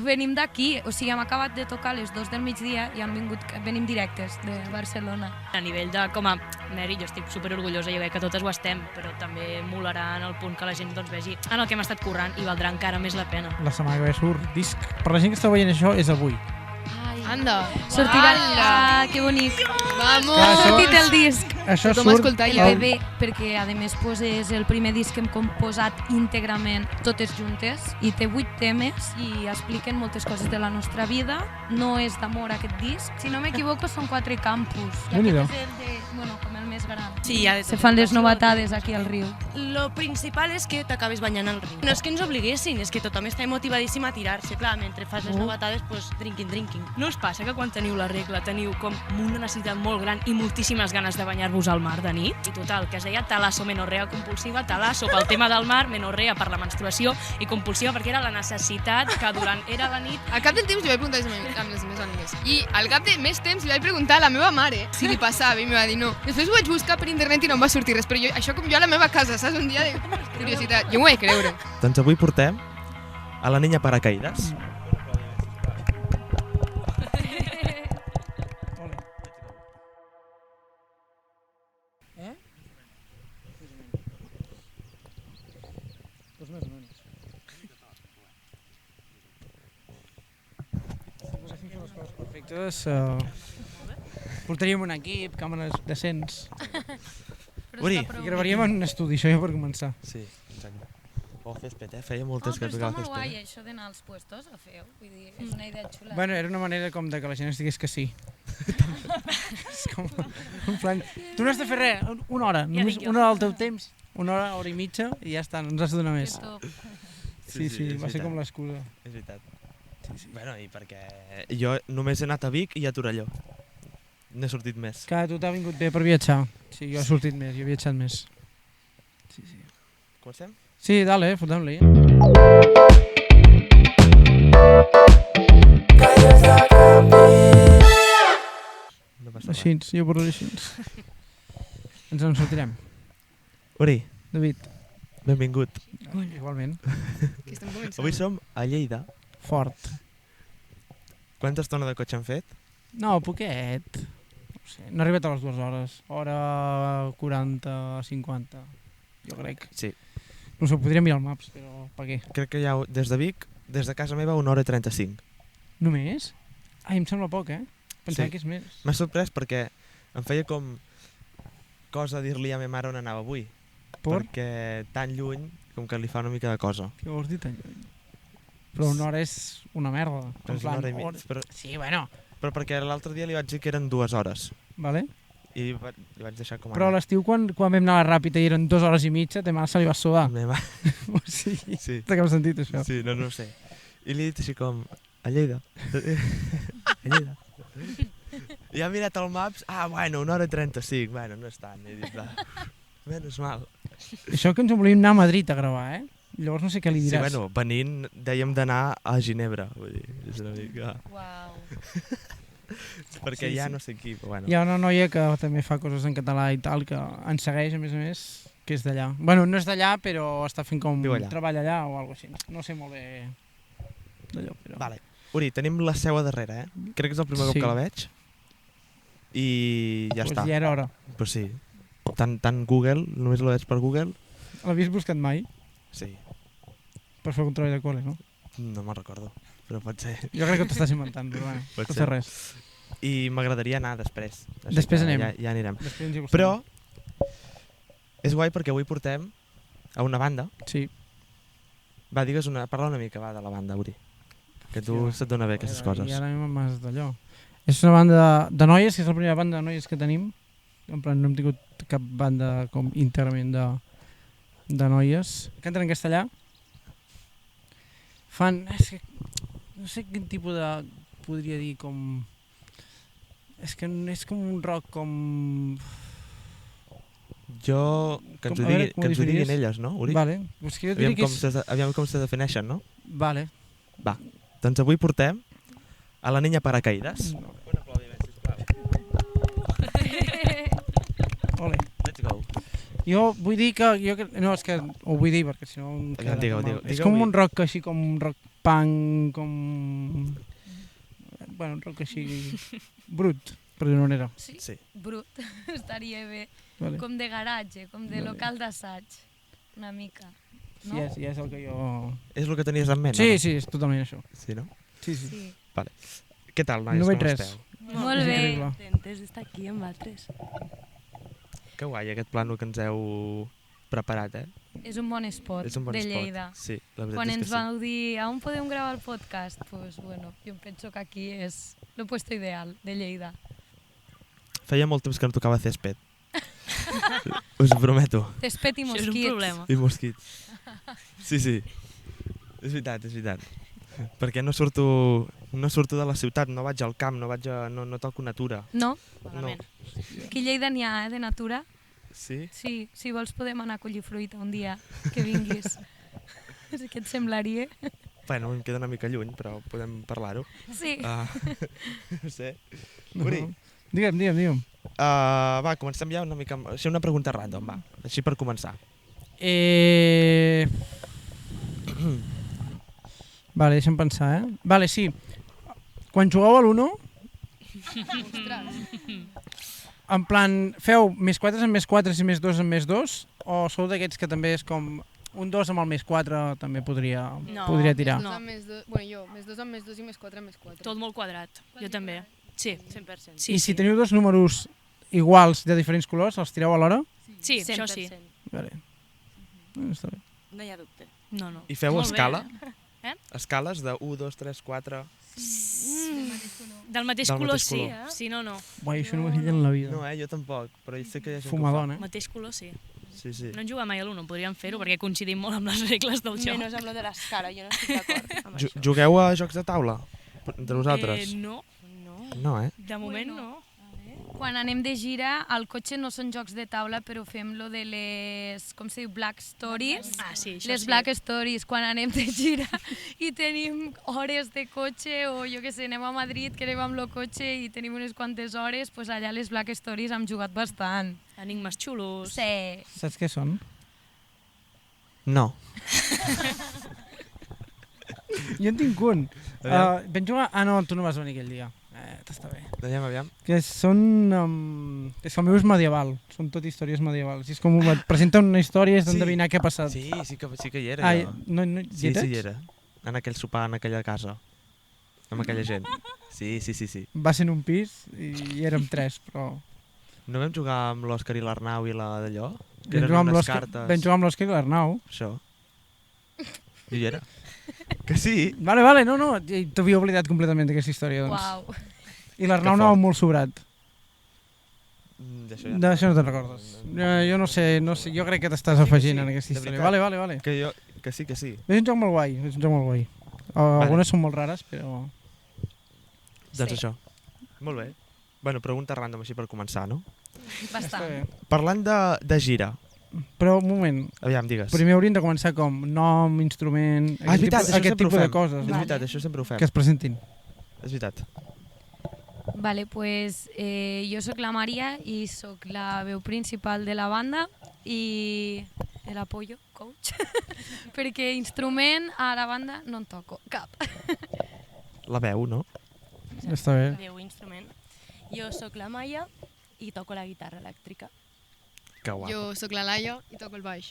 venim d'aquí, o sigui, hem acabat de tocar a les 2 del migdia i venim directes de Barcelona. A nivell de, com a Mary, jo estic superorgullosa, jo crec que totes ho estem, però també molarà en el punt que la gent doncs, vegi en el que hem estat currant i valdrà encara més la pena. La setmana que ve surt disc. Per la gent que està veient això, és avui. Anda. Sortirà... Ah, que bonic. Vamos. Ha sortit el disc. Això Tothom surt... escolta El ja. bebè, perquè a més pues, és el primer disc que hem composat íntegrament totes juntes i té 8 temes i expliquen moltes coses de la nostra vida. No és d'amor aquest disc. Si no m'equivoco són 4 campus. I Déu-n'hi-do. aquest és el de, bueno, com el més gran. Sí, ja Se fan les novatades aquí al riu. Lo principal és que t'acabes banyant al riu. No és que ens obliguessin, és que tothom està motivadíssim a tirar-se. Clar, mentre fas les novatades, pues, drinking. No us passa que quan teniu la regla teniu com una necessitat molt gran i moltíssimes ganes de banyar-vos al mar de nit? I total, que es deia talasso menorrea compulsiva, talasso pel tema del mar, menorrea per la menstruació i compulsiva perquè era la necessitat que durant era la nit. Al cap del temps li vaig preguntar amb les meves amigues. I al cap de més temps li vaig preguntar a la meva mare si li passava i em va dir no. Després ho vaig buscar per internet i no em va sortir res, però jo, això com jo a la meva casa, saps? Un dia de curiositat. Jo m'ho vaig creure. Doncs avui portem a la niña paracaídas. Pues més o menys. Si poséssim fer les coses perfectes, portaríem un equip, càmeres decents. Uri. I gravaríem en un estudi, això ja per començar. Sí, exacte. O cèsped, feia Oh, moltes però que està tocava molt guai cèsped. això d'anar als puestos a fer-ho. Vull dir, és una idea xula. Bueno, era una manera com de que la gent es digués que sí. És com un plan... Tu no has de fer res, una hora, només dic jo. una hora del teu temps, una hora i mitja i ja està, no ens has de donar més. Que top. Sí, és va ser veritat. com l'excusa. És veritat. Bueno, i perquè jo només he anat a Vic i a Torelló. No he sortit més. Que a tu t'ha vingut bé per viatjar. Sí, jo he sortit més, jo he viatjat més. Sí, sí. Comencem? Sí, dale, fotem-li. No passa Així, res. jo parlo així. Ens en sortirem. Uri, David, benvingut. igualment. Que estem començant. Avui som a Lleida. Fort. Quanta estona de cotxe han fet? No, poquet. No sé, no ha arribat a les 2 hores. Hora 40, 50, jo crec. Sí. No sé, podríem mirar el Maps, però per què? Crec que hi ha des de Vic, des de casa meva, 1 hora i 35. Només? Ai, em sembla poc, eh? Pensava Sí. que és més. M'ha sorprès perquè em feia com cosa dir-li a ma mare on anava avui. Por? Perquè tan lluny com que li fa una mica de cosa. Què vols dir tan lluny? Però 1 hora és una merda. Però és 1 hora i mig. Però, Sí, bueno. però perquè l'altre dia li vaig dir que eren 2 hores. Vale. I li vaig deixar com Però a anar. l'estiu, quan vam anar a la Ràpita i eren 2 hores i mitja, ta mare se li va sudar. Ma mare- O sigui, Sí. té cap sentit, això. Sí, no ho sé. I li he dit així com, a Lleida. A Lleida. I ha mirat el Maps, bueno, 1 hora i 35, bueno, no és tant. He dit, va, menys mal. Això que ens en volíem anar a Madrid a gravar, eh? Llavors no sé què li Sí, diràs. bueno, venint dèiem d'anar a Ginebra, vull dir, és una mica... Uau. Perquè Sí, ja sí. no sé qui, però bueno. Hi ha una noia que també fa coses en català i tal, que ens segueix, a més, que és d'allà. Bueno, no és d'allà, però està fent com Viu allà. treball allà o alguna cosa així. No sé molt bé d'allò, però... Vale. Uri, tenim la seu a darrere, eh? Crec que és el primer Sí. cop que la veig. I ja pues està. ja era hora. Pues sí. Tant Google, només la veig per Google. L'havies buscat mai? Sí, Per fer un treball de col·le, no? no me'n recordo, però pot ser. Jo crec que t'estàs inventant, però bueno, Pot no ser. fer res. I m'agradaria anar després. Així Després que anem. Ja anirem. Després ens hi acostem. Però és guai perquè avui portem a una banda. Sí. Va, parla una mica, va, de la banda, Uri. Que tu Hòstia, se't dona bé aquestes coses. I ara m'has d'allò. És una banda de noies, que és la primera banda de noies que tenim. En plan, no hem tingut cap banda com íntegrament de noies. Canten en castellà. Fan... És que, no sé quin tipus de... Podria dir com... És que és com un rock com... Jo... Que ens Com- ho, a veure, digui, com que ho ens ho diguin definiries? elles, no, Uri? Vale. És que jo diria que és... Aviam com se defineixen, no? Vale. Va, doncs avui portem a la niña paracaídas. No. Un aplaudiment, sisplau. Ole. Let's go. Jo vull dir que... No, és que ho vull dir perquè si no... em quedarà Digueu, mal. digueu, És digueu com i- un rock així, com un rock punk, com... bueno, un rock així brut, per dir-ho manera. Sí? Sí. Brut. Estaria bé. Vale. Com de garatge, com de Vale. local d'assaig. Una mica. Sí, No? és el que jo... És el que tenies en ment, Sí, o no? sí, és totalment això. Sí, no? Sí, sí. Sí. Què tal, noies? No veig Com res. esteu? Molt És bé. increïble. Contentes d'estar aquí amb altres. Que guai, aquest plano que ens heu preparat, eh? És un bon spot És un bon de spot. Lleida. Sí, la veritat Quan és ens que sí. vau dir on podem gravar el podcast, pues bueno, jo penso que aquí és el puesto ideal de Lleida. Feia molt temps que no tocava césped. Us ho prometo. Césped i Això és un mosquits. problema. I mosquits. Sí, sí. És veritat, és veritat. Perquè no surto de la ciutat, no vaig al camp, no toco natura. No? Malament. Aquí a Lleida n'hi ha, de natura. Sí? Sí, si vols podem anar a collir fruita un dia que vinguis. Què et semblaria? Bueno, em queda una mica lluny, però podem parlar-ho. Sí. No sé. No. Uri, Digue'm. va, comencem ja una mica... Així una pregunta random, va. Així per començar. Vale, deixa'm pensar, Vale, sí. Quan jugueu a l'1, en plan, feu més 4 amb més 4 i més 2 amb més 2? O sou d'aquests que també és com un 2 amb el més 4 també podria tirar? No. Bueno, jo, més 2 amb més 2 i més 4 amb més 4. Tot molt quadrat. Jo també. Sí, 100%. Sí, I si teniu dos números iguals de diferents colors, els tireu alhora? Sí, això sí. Vale. Està bé. No hi ha dubte. No, no. I feu Molt bé. escala? Escales de 1, 2, 3, 4... Del mateix Del color, mateix sí. color. Sí, no. Uai, això no m'ho he fet en la vida. No, jo tampoc, però sé que hi ha gent Fumadona, Mateix color, sí. que ho fa. Sí, sí. No en jugar mai a l'1, podríem fer-ho perquè coincidim molt amb les regles del joc. Menys amb lo de l'escala, jo no estic d'acord amb això. Jugueu a jocs de taula? Entre vosaltres? No, No. No, eh? de moment Bueno. no. Quan anem de gira, al cotxe no són jocs de taula, però fem lo de les, com se diu, Black Stories. Ah, sí, això Les sí. Black Stories, quan anem de gira i tenim hores de cotxe, o jo que sé, anem a Madrid, que anem amb el cotxe i tenim unes quantes hores, pues allà les Black Stories hem jugat bastant. Enigmes xulos. Sí. Saps què són? No. Jo en tinc un. Aviam. Vam jugar... Ah, no, tu no vas venir aquell dia. Està bé. Aviam. Que són... és que el meu és medieval. Són tot històries medievals. I és com... Et presenten una història i has d'endevinar què ha passat. Sí, sí que hi era, Ah, jo. no, Sí, hi sí, hi era. En aquell sopar, en aquella casa. Amb aquella gent. Sí. Va ser en un pis i érem 3, però... No vam jugar amb l'Òscar i l'Arnau i la d'allò? Que Vam eren jugar amb unes l'Òscar- cartes. Vam jugar amb l'Òscar i l'Arnau. Això. I hi era. Que sí. Vale, no, t'havia oblidat completament d'aquesta història, doncs. Uau. I l'Arnau Que anava fort. molt sobrat. D'això ja. D'això no te'n recordes. Jo no sé, jo crec que t'estàs afegint en aquesta de història. veritat. Vale. Que sí. És un joc molt guai, Algunes són molt rares, però... Doncs això. Molt bé. Bueno, pregunta random així per començar, no? Està Bastant. bé. Parlant de gira. Però, un moment, Aviam, digues. primer hauríem de començar com nom, instrument... Ah, és veritat, això aquest sempre ho tipus de fem. coses. És no? veritat, això sempre ho fem. Que es presentin. És veritat. Vale, pues jo sóc la Maria i sóc la veu principal de la banda i el apoyo, coach, perquè instrument a la banda no en toco cap. La veu, no? Està bé. Veu instrument. Jo sóc la Maia i toco la guitarra elèctrica. Que guapo. Jo sóc la Laia i toco el baix.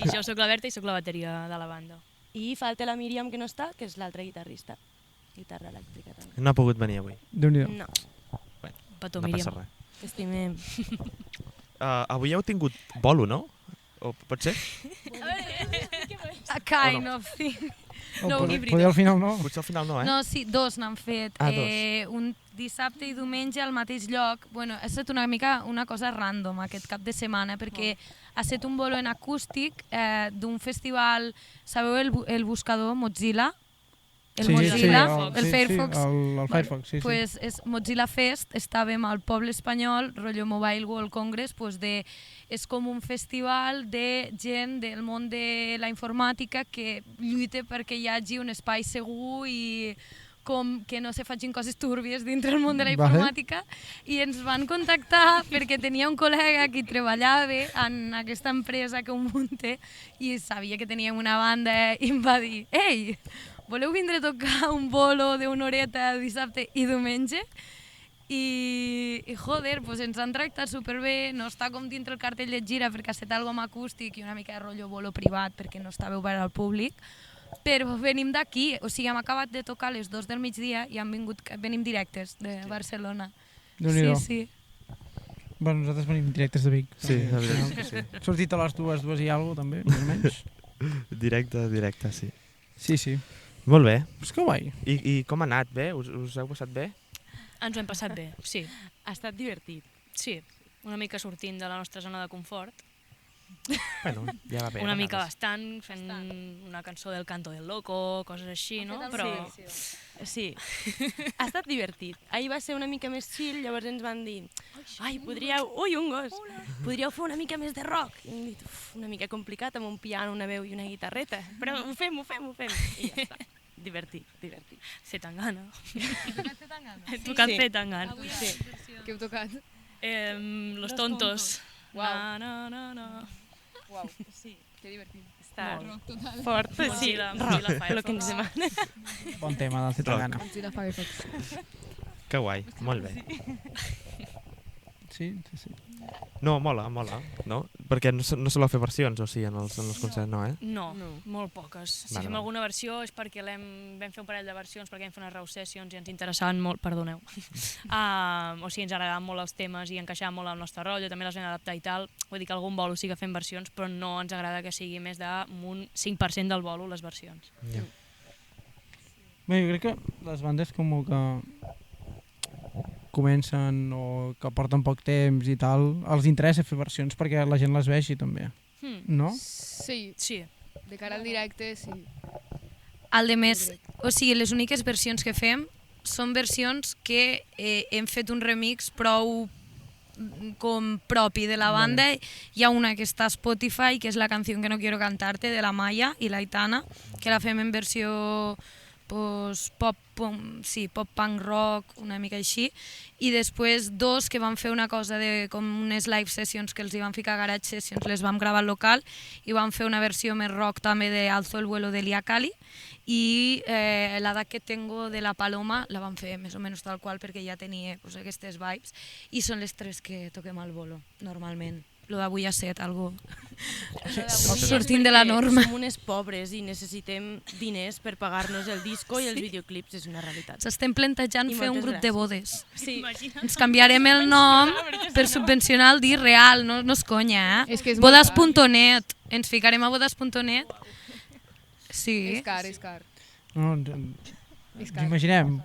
I jo sóc la Berta i sóc la bateria de la banda. I falta la Míriam, que no està, que és l'altra guitarrista. Guitarra elèctrica també. No ha pogut venir avui. Déu-n'hi-do. No, Petó, No passa Míriam. res. t'estimem. Avui heu tingut bolo, no? O pot ser? A kind of thing. No, O híbrida. poder al final no. Potser al final no, eh? No, sí, dos n'han fet. Ah, dos. Un dissabte i diumenge al mateix lloc. Bueno, ha estat una mica una cosa random aquest cap de setmana, perquè ha estat un bolo en acústic d'un festival, sabeu el buscador Mozilla? El Mozilla, el Firefox. El Firefox, sí. Pues és Mozilla Fest, estàvem al poble espanyol, rotllo Mobile World Congress, pues és com un festival de gent del món de la informàtica que lluita perquè hi hagi un espai segur i com que no se facin coses túrbies dintre el món de la informàtica, i ens van contactar perquè tenia un col·lega que treballava en aquesta empresa que ho munta i sabia que teníem una banda i em va dir: «Ei, voleu vindre a tocar un bolo d'una horeta dissabte i diumenge? I joder, pues ens han tractat superbé, no està com dintre el cartell de gira perquè ha estat algo amb acústic i una mica de rotllo bolo privat perquè no estava obert al públic, però venim d'aquí, o sigui, hem acabat de tocar a les 2 del migdia i venim directes de Barcelona. Déu-n'hi-do. Sí. Bueno, nosaltres venim directes de Vic. Sí, la veritat és que sí. Sortit a les dues i alguna cosa, també, més o menys. Directe, sí. Sí, sí. Molt bé. És que guai. I com ha anat? Bé? Us heu passat bé? Ens ho hem passat bé, sí. Ha estat divertit. Sí, una mica sortint de la nostra zona de confort. Bueno, ja va bé. Una a mica vegades. bastant, fent una cançó del Canto del Loco, coses així, no? Però Sí, ha estat divertit. Ahir va ser una mica més chill, llavors ens van dir ai, podríeu... Ui, un gos! Podríeu fer una mica més de rock. I hem dit, una mica complicat, amb un piano, una veu i una guitarreta. Però ho fem. I ja està. Divertit. C Tangana. He Sí. tocat C Tangana. Sí. Què heu tocat? Los Tontos. Uau. Na. Uau, sí. Que divertit. Està Rock total. fort, sí. Mozilla Rock, el que ens Firefox. demana. Bon tema del Zetangana. Mozilla Firefox. Que guai, molt bé. Sí. No, mola, no? Perquè no soleu fer versions, o sigui, en els concerts, no, eh? No, molt poques. Si Vale, fem vale. alguna versió és perquè vam fer un parell de versions perquè vam fer unes raw sessions i ens interessaven molt, perdoneu. O sigui, ens agradaven molt els temes i encaixaven molt al nostre rotllo, també les vam adaptar i tal. Vull dir que algun bolo sí que fem versions, però no ens agrada que sigui més d'un 5% del bolo les versions. Ja. Bé, jo crec que les bandes com que comencen o que porten poc temps i tal, els interessa fer versions perquè la gent les vegi també, no? Sí, Sí. de cara al directe, sí. El de més, o sigui, les úniques versions que fem són versions que hem fet un remix prou com propi de la banda. Hi ha una que està a Spotify, que és la canció que no quiero cantarte, de la Maya i la Aitana, que la fem en versió pues, pop punk rock, una mica així, i després dos que van fer una cosa de com unes live sessions que els hi van ficar garage sessions, les vam gravar al local i van fer una versió més rock també de Alzo el vuelo de Lia Cali i la da que tengo de la Paloma la van fer més o menys tal qual perquè ja tenia pues, aquestes vibes i són les tres que toquem al bolo normalment. Lo d'avui ha set algo sortint de la norma. Som unes pobres i necessitem diners per pagar-nos el disco i els videoclips, és una realitat. S'estem plantejant I fer un moltes grup de gràcies. bodes. Sí. Ens canviarem el nom per subvencionar el dir real, no és conya, És que és molt bodas.net. Ens ficarem a bodas.net. Sí. És car. No, És ens car. imaginem.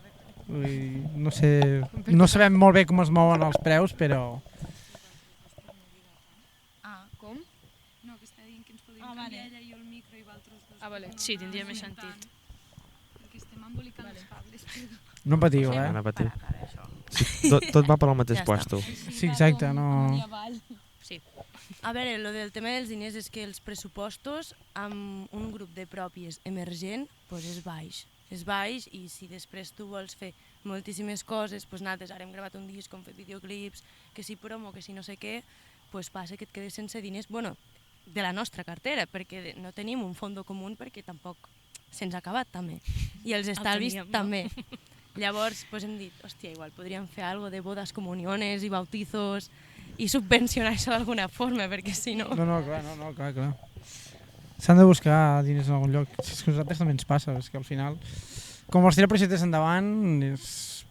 Vull dir, no sé, no sabem molt bé com es mouen els preus, però... Com? No, que està dient que ens podem canviar ella i jo el micro i vosaltres dos. Vale. Sí, tindria més sentit. Perquè estem embolicant els cables. No patiu, No patiu. Sí, tot va per al mateix Ja està. puesto. Sí, exacte, no... Sí. A veure, lo del tema dels diners és que els pressupostos amb un grup de pròpies emergent pues és baix. És baix i si després tu vols fer moltíssimes coses, pues nosaltres ara hem gravat un disc, hem fet videoclips, que si promo, que si no sé què, pues passa que et quedes sense diners, bueno, de la nostra cartera, perquè no tenim un fondo comú perquè tampoc se'ns ha acabat també. I els estalvis teníem, no? també. Llavors pues hem dit, hòstia, igual podríem fer algo de bodes, comuniones i bautizos i subvencionar això d'alguna forma, perquè si no... No, clar. S'han de buscar diners en algun lloc. Si és que a nosaltres també ens passa, és que al final, com els tira projectes endavant, és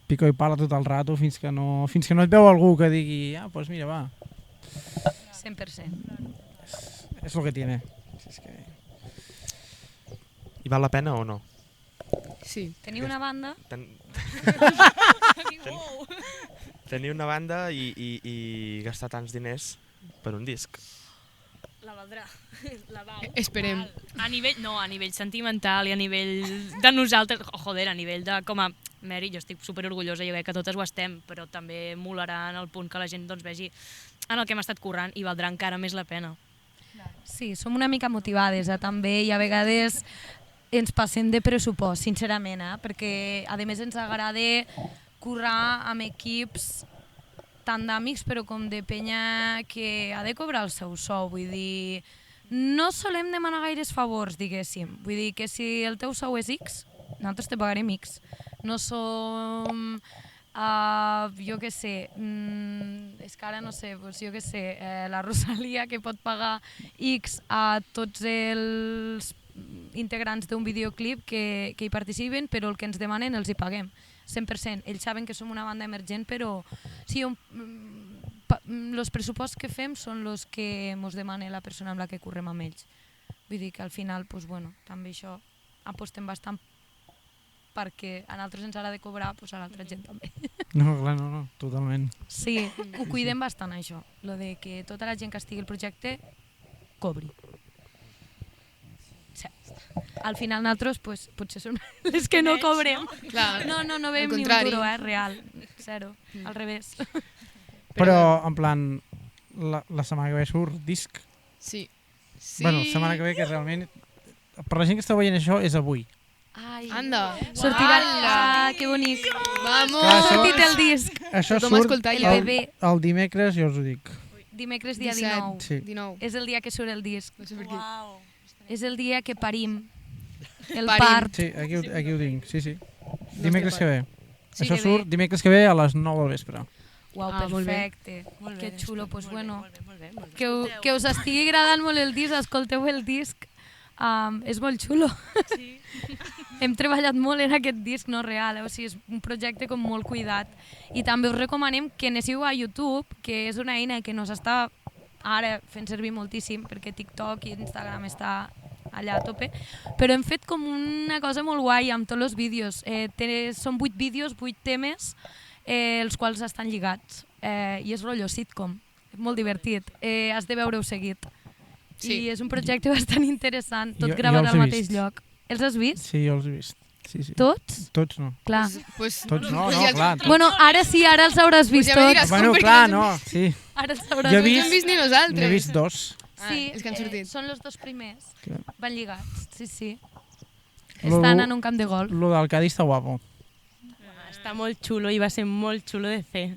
pico i pala tot el rato fins que no et veu algú que digui, doncs mira, va, 100%. és el que tiene. És que... I val la pena o no? Sí. Teniu una banda? Tenir una banda i gastar tants diners per un disc. La valdrà. La val. Esperem. A nivell sentimental i a nivell de nosaltres, a nivell de com a mèrit, jo estic super orgullosa, jo crec que totes ho estem, però també molarà en el punt que la gent doncs, vegi en el que hem estat currant i valdrà encara més la pena. Sí, som una mica motivades també i a vegades ens passem de pressupost, sincerament, perquè a més ens agrada currar amb equips tant d'amics però com de penya que ha de cobrar el seu sou, vull dir, no solem demanar gaires favors, diguéssim, vull dir que si el teu sou és X, nosaltres te pagarem X. No som, jo què sé, és que ara no sé, doncs jo què sé, la Rosalia que pot pagar X a tots els integrants d'un videoclip que hi participen, però el que ens demanen els hi paguem, 100%. Ells saben que som una banda emergent, però sí, els pressuposts que fem són els que ens demana la persona amb la que correm amb ells. Vull dir que al final, doncs, bueno, també això apostem bastant perquè a nosaltres ens ha de cobrar, doncs a l'altra gent també. No, clar, no, totalment. Sí, ho cuidem bastant això, lo de que tota la gent que estigui al projecte cobri. Sí. Al final nosaltres pues, potser som les que no cobrem. Clar, No veiem ni un contrari. duro, real, zero, al revés. Però, en plan, la setmana que ve surt disc. Sí. Bueno, setmana que ve que realment... Per la gent que està veient això, és avui. Ai, Anda. sortirà... Ala. Ah, que bonic. Vamos. Clar, Ha això- sortit el disc. Això Tothom surt escolta El ja. bebè, el dimecres, jo us ho dic. dimecres dia 17. 19. Sí. 19. És el dia que surt el disc. No sé per què. Uau. És el dia que parim. El Parim. part. Sí, aquí ho tinc, sí. Dimecres que ve. Sí, Això que surt bé. dimecres que ve a les 9 del vespre. Uau, Ah, molt bé. perfecte. Molt bé, Que xulo, doncs molt bueno. bé, molt bé, molt bé. Que us estigui agradant molt el disc, escolteu el disc. És molt xulo. Sí. Hem treballat molt en aquest disc, no real, o sigui, és un projecte com molt cuidat. I també us recomanem que anessiu a YouTube, que és una eina que nos està ara fent servir moltíssim, perquè TikTok i Instagram està allà a tope, però hem fet com una cosa molt guai amb tots els vídeos. Són 8 vídeos, 8 temes, els quals estan lligats, i és rotllo sitcom, molt divertit. Has de veure-ho seguit. Sí. I és un projecte bastant interessant, tot Jo gravat els al he mateix vist. lloc. Els has vist? Sí, jo els he vist. Sí. Tots? Tots no. Clar. Pues, Tots no, pues no, ja- clar. Bueno, ara sí, ara els hauràs vist ja me tots. diràs. Bueno, perquè clar, no no, sí. Ara els hauràs Jo he No vist. hem vist ni nosaltres. N'he vist 2. Sí, els que han sortit. són els dos primers. Clar. Van lligats, sí. Lo- Estan en un camp de golf. Lo del Cadí està guapo. Està molt xulo i va ser molt xulo de fer.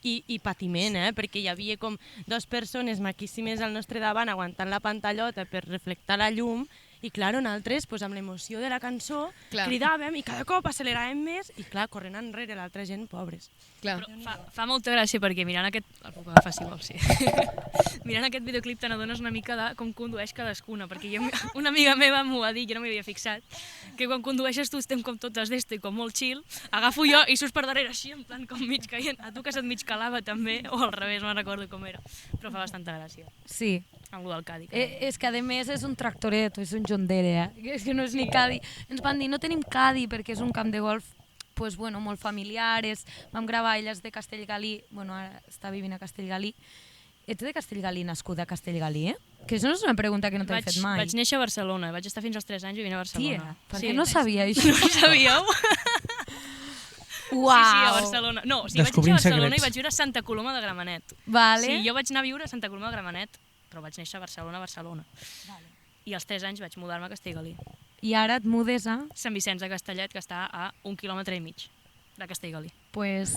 I patiment, perquè hi havia com 2 persones maquíssimes al nostre davant aguantant la pantallota per reflectar la llum i clar, nosaltres, doncs, amb l'emoció de la cançó, Clar. cridàvem i cada cop acceleràvem més i clar, corrent enrere l'altra gent, pobres. Clar. Fa molta gràcia perquè mirant aquest... El puc agafar si vols, sí. Mirant aquest videoclip te n'adones una mica de com condueix cadascuna, perquè jo, una amiga meva m'ho va dir, jo no m'hi havia fixat, que quan condueixes tu estem com totes d'esto i com molt chill, agafo jo i surts per darrere així, en plan com mig caient. A tu que se't mig calava també, o al revés, no recordo com era. Però fa bastanta gràcia, Sí. amb lo del Cadi. És que a més és un tractoret, és un John Deere, és que no és ni Caddy. Ens van dir, no tenim Caddy perquè és un camp de golf pues, bueno, molt familiar, vam gravar, ella és de Castellgalí, bueno, ara està vivint a Castellgalí. Ets de Castellgalí, nascuda a Castellgalí, eh? Que això no és una pregunta que no t'he fet mai. Vaig néixer a Barcelona, vaig estar fins als 3 anys vivint a Barcelona. Tia, per què no sabia això? No ho sabíeu? Uau! Sí, a Barcelona. No, o sigui, vaig Descobrint néixer a Barcelona secrets. i vaig viure a Santa Coloma de Gramenet. Vale. Sí, jo vaig anar a viure a Santa Coloma de Gramenet, però vaig néixer a Barcelona. Vale. I als 3 anys vaig mudar-me a Castellgalí. I ara et mudes a... Sant Vicenç de Castellet, que està a 1,5 quilòmetres de Castellgalí. Pues,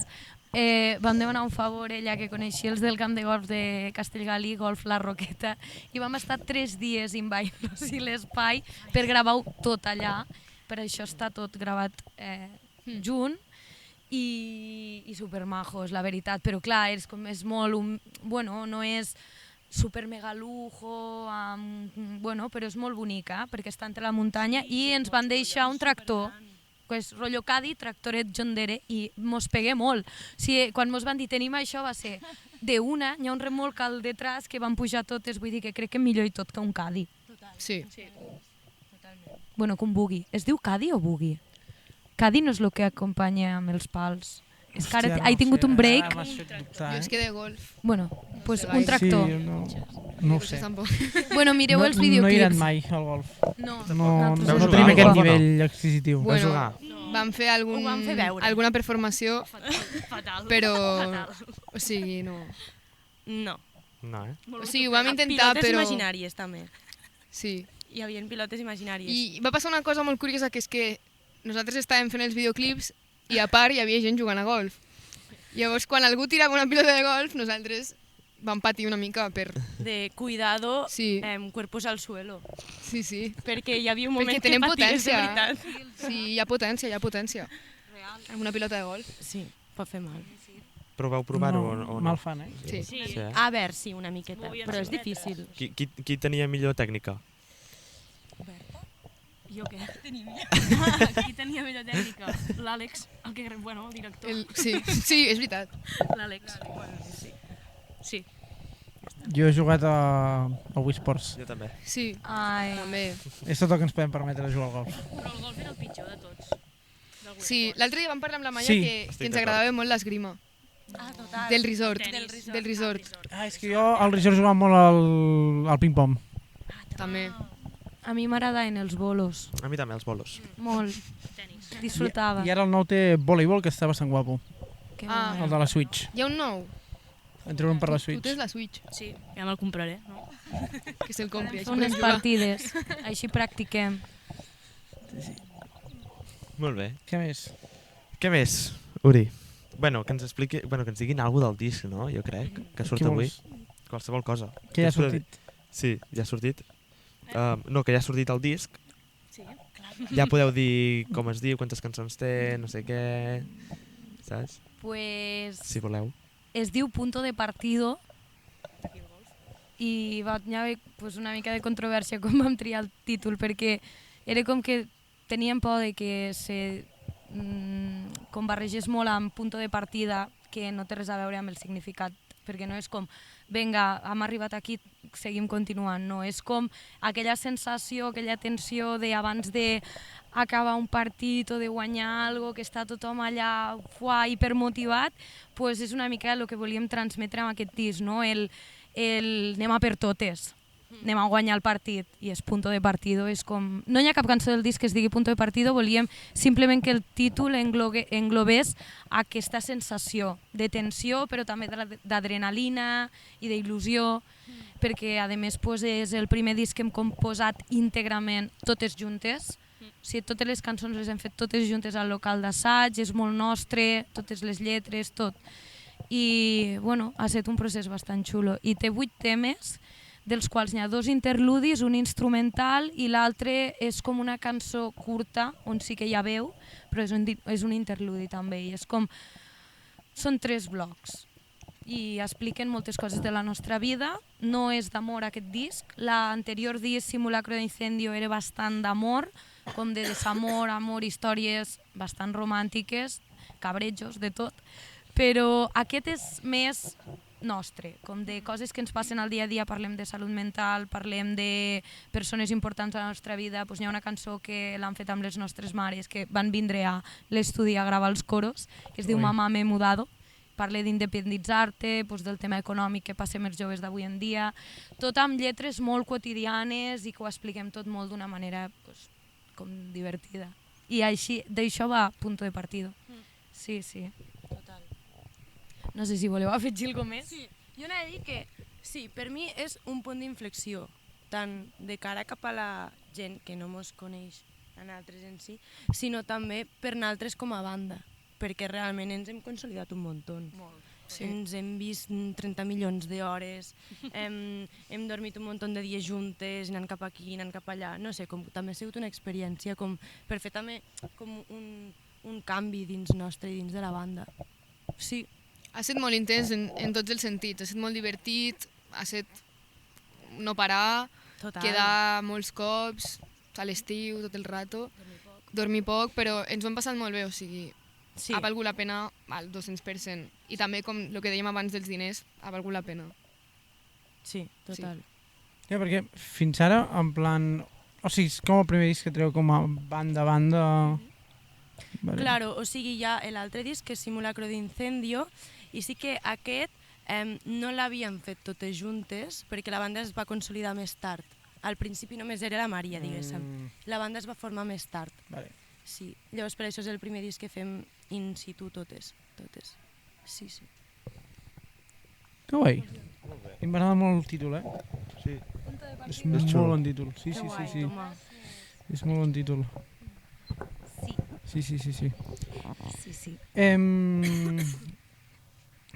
vam demanar un favor ella que coneixia els del camp de golf de Castellgalí, Golf La Roqueta, i vam estar 3 dies invadint-los i l'espai per gravar-ho tot allà. Per això està tot gravat junt i supermajos, la veritat. Però clar, és molt... Bueno, no és super mega lujo, bueno, però és molt bonica, perquè està entre la muntanya i ens van deixar un tractor, pues, rotllo Caddy, tractoret John Deere, i mos pegué molt. O sigui, quan mos van dir tenim això va ser d'una, hi ha un remolc al detrás que van pujar totes, vull dir que crec que millor i tot que un Caddy. Sí. Bueno, que un buggy. Es diu Caddy o buggy? Caddy no és el que acompanya amb els pals. És que ara he tingut un break. Jo és que de golf. Bueno, pues sé un gaire. tractor. Sí, no ho sé. Tampoc. Bueno, mireu els No he videoclips. anat mai al golf. No, No nosaltres Veus tenim jugar aquest al golf o no? nivell adquisitiu. Vas jugar? Vam fer Ho vam fer veure. alguna performació, Fatal. però... Fatal. O sigui, no. No. No, eh? O sigui, ho vam intentar, Pilotes però... imaginàries, també. Sí. Hi havia pilotes imaginàries. I va passar una cosa molt curiosa, que és que nosaltres estàvem fent els videoclips i a part hi havia gent jugant a golf. Llavors, quan algú tirava una pilota de golf, nosaltres vam patir una mica per... De cuidado, Sí. cuerpos al suelo. Sí, sí. Perquè hi havia un moment Perquè que tenim paties de potència. veritat. Sí, hi ha potència. Amb una pilota de golf. Sí, pot fer mal. Però vau provar-ho o no? Mal fan, Sí. Sí, eh? A veure, sí, una miqueta, però és difícil. Qui tenia millor tècnica? Jo què? Qui tenia millor tècnica? L'Àlex, el director. Sí, és veritat. L'Àlex. Sí. Jo he jugat a Wii Sports. Jo també. Sí, Ai, també. És tot el que ens podem permetre jugar al golf. Però el golf era el pitjor de tots. Sí, l'altre dia vam parlar amb la Maia Sí. que Estic ens d'acord. agradava molt l'esgrima. Ah, total. Del resort. Del resort. Ah, és que jo al resort jugava molt al ping-pong. També. a mi m'agradaven els bolos, A mi també, els bolos. molt. Tenis. Disfrutava. I ara el nou té voleibol, que està bastant guapo. Que Ah. guai. El de la Switch. Hi ha un nou. En treure'n per la Tu Switch. tens la Switch, Sí, ja me'l compraré, no? que se'l compri. Així Unes podem jugar. partides, així practiquem. Molt bé. Què més? Què més, Uri? Bueno, que ens expliqui, que ens diguin alguna del disc, no? Jo crec, que surt Què avui. vols? Qualsevol cosa. Que ja ha Ens podeu sortit. dir? Sí, ja ha sortit. No, que ja ha sortit el disc. Sí, Ja podeu dir com es diu, quantes cançons té, no sé què... Saps? Pues Si voleu. es diu Punto de Partido i va haver pues, una mica de controvèrsia quan vam triar el títol perquè era com que teníem por de que se com barregés molt amb Punto de Partida que no té res a veure amb el significat perquè no és com, vinga, hem arribat aquí, seguim continuant, no, és com aquella sensació, aquella tensió d'abans d'acabar un partit o de guanyar algo que està tothom allà hipermotivat, pues és una mica el que volíem transmetre amb aquest disc, no? El anem a per totes, anem a guanyar el partit i és Punto de Partido, és com... No hi ha cap cançó del disc que es digui Punto de Partido, volíem simplement que el títol englobés aquesta sensació de tensió però també d'adrenalina i d'il·lusió, perquè a més pues, és el primer disc que hem composat íntegrament totes juntes, o sigui, totes les cançons les hem fet totes juntes al local d'assaig, és molt nostre, totes les lletres, tot. I bueno, ha estat un procés bastant xulo. I té 8 temes, dels quals n'hi ha 2 interludis, un instrumental i l'altre és com una cançó curta, on sí que hi ha veu, però és un interludi també. I és com... Són 3 blocs i expliquen moltes coses de la nostra vida. No és d'amor aquest disc. L'anterior disc, Simulacro de Incendio, era bastant d'amor, com de desamor, amor, històries bastant romàntiques, cabrejos, de tot. Però aquest és més nostre, com de coses que ens passen al dia a dia, parlem de salut mental, parlem de persones importants a la nostra vida, doncs hi ha una cançó que l'han fet amb les nostres mares que van vindre a l'estudi a gravar els coros, que es diu Mamá me he mudado, parla d'independitzar-te, doncs del tema econòmic que passem els joves d'avui en dia, tot amb lletres molt quotidianes i que ho expliquem tot molt d'una manera doncs, com divertida. I així, d'això va Punto de Partido. Sí, sí. Total. No sé si voleu afegir alguna més. Sí, jo anava a dir que sí, per mi és un punt d'inflexió, tant de cara cap a la gent que no mos coneix a nosaltres en si, sinó també per nosaltres com a banda, perquè realment ens hem consolidat un muntó. Sí. Ens hem vist 30 milions d'hores, hem dormit un muntó de dies juntes, anant cap aquí, anant cap allà, no sé, com, també ha sigut una experiència com, per fer també com un canvi dins nostre i dins de la banda. Sí. Ha estat molt intens en tots els sentits, ha estat molt divertit, ha estat no parar, Total. quedar molts cops, a l'estiu, tot el rato, dormir poc, però ens ho hem passat molt bé, o sigui, Sí. ha valgut la pena al 200%. I també, com el que dèiem abans dels diners, ha valgut la pena. Sí, total. Ja, perquè fins ara, en plan... O sigui, és com el primer disc que treu com a banda. Vale. Claro, o sigui, hi ha l'altre disc que és Simulacro d'Incendio i sí que aquest no l'havíem fet totes juntes perquè la banda es va consolidar més tard. Al principi només era la Maria, diguéssim. La banda es va formar més tard. Vale. Sí, llavors per això és el primer disc que fem in situ totes. Sí, sí. Que guai. I m'agrada molt el títol, eh? Sí. És xulo. molt bon títol. Sí, Que sí, guai, sí, sí. Tomà. És molt bon títol. Sí. Sí, sí, sí, sí. Sí, sí.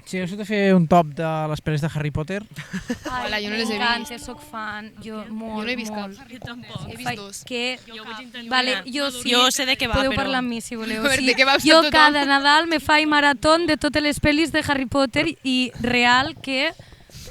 Si haguéssiu de fer un top de les pel·lis de Harry Potter, Hola, jo no les he M'encanta, soc fan. Jo molt, Jo no he vist molt. cap. Jo tampoc. He vist dos. Que... Jo vaig intentar Vale, una. jo sí. Jo sé de què va, Podeu però... parlar amb mi si voleu. A veure, Sí, de què va jo tothom? cada Nadal me faig maratón de totes les pel·lis de Harry Potter i real que...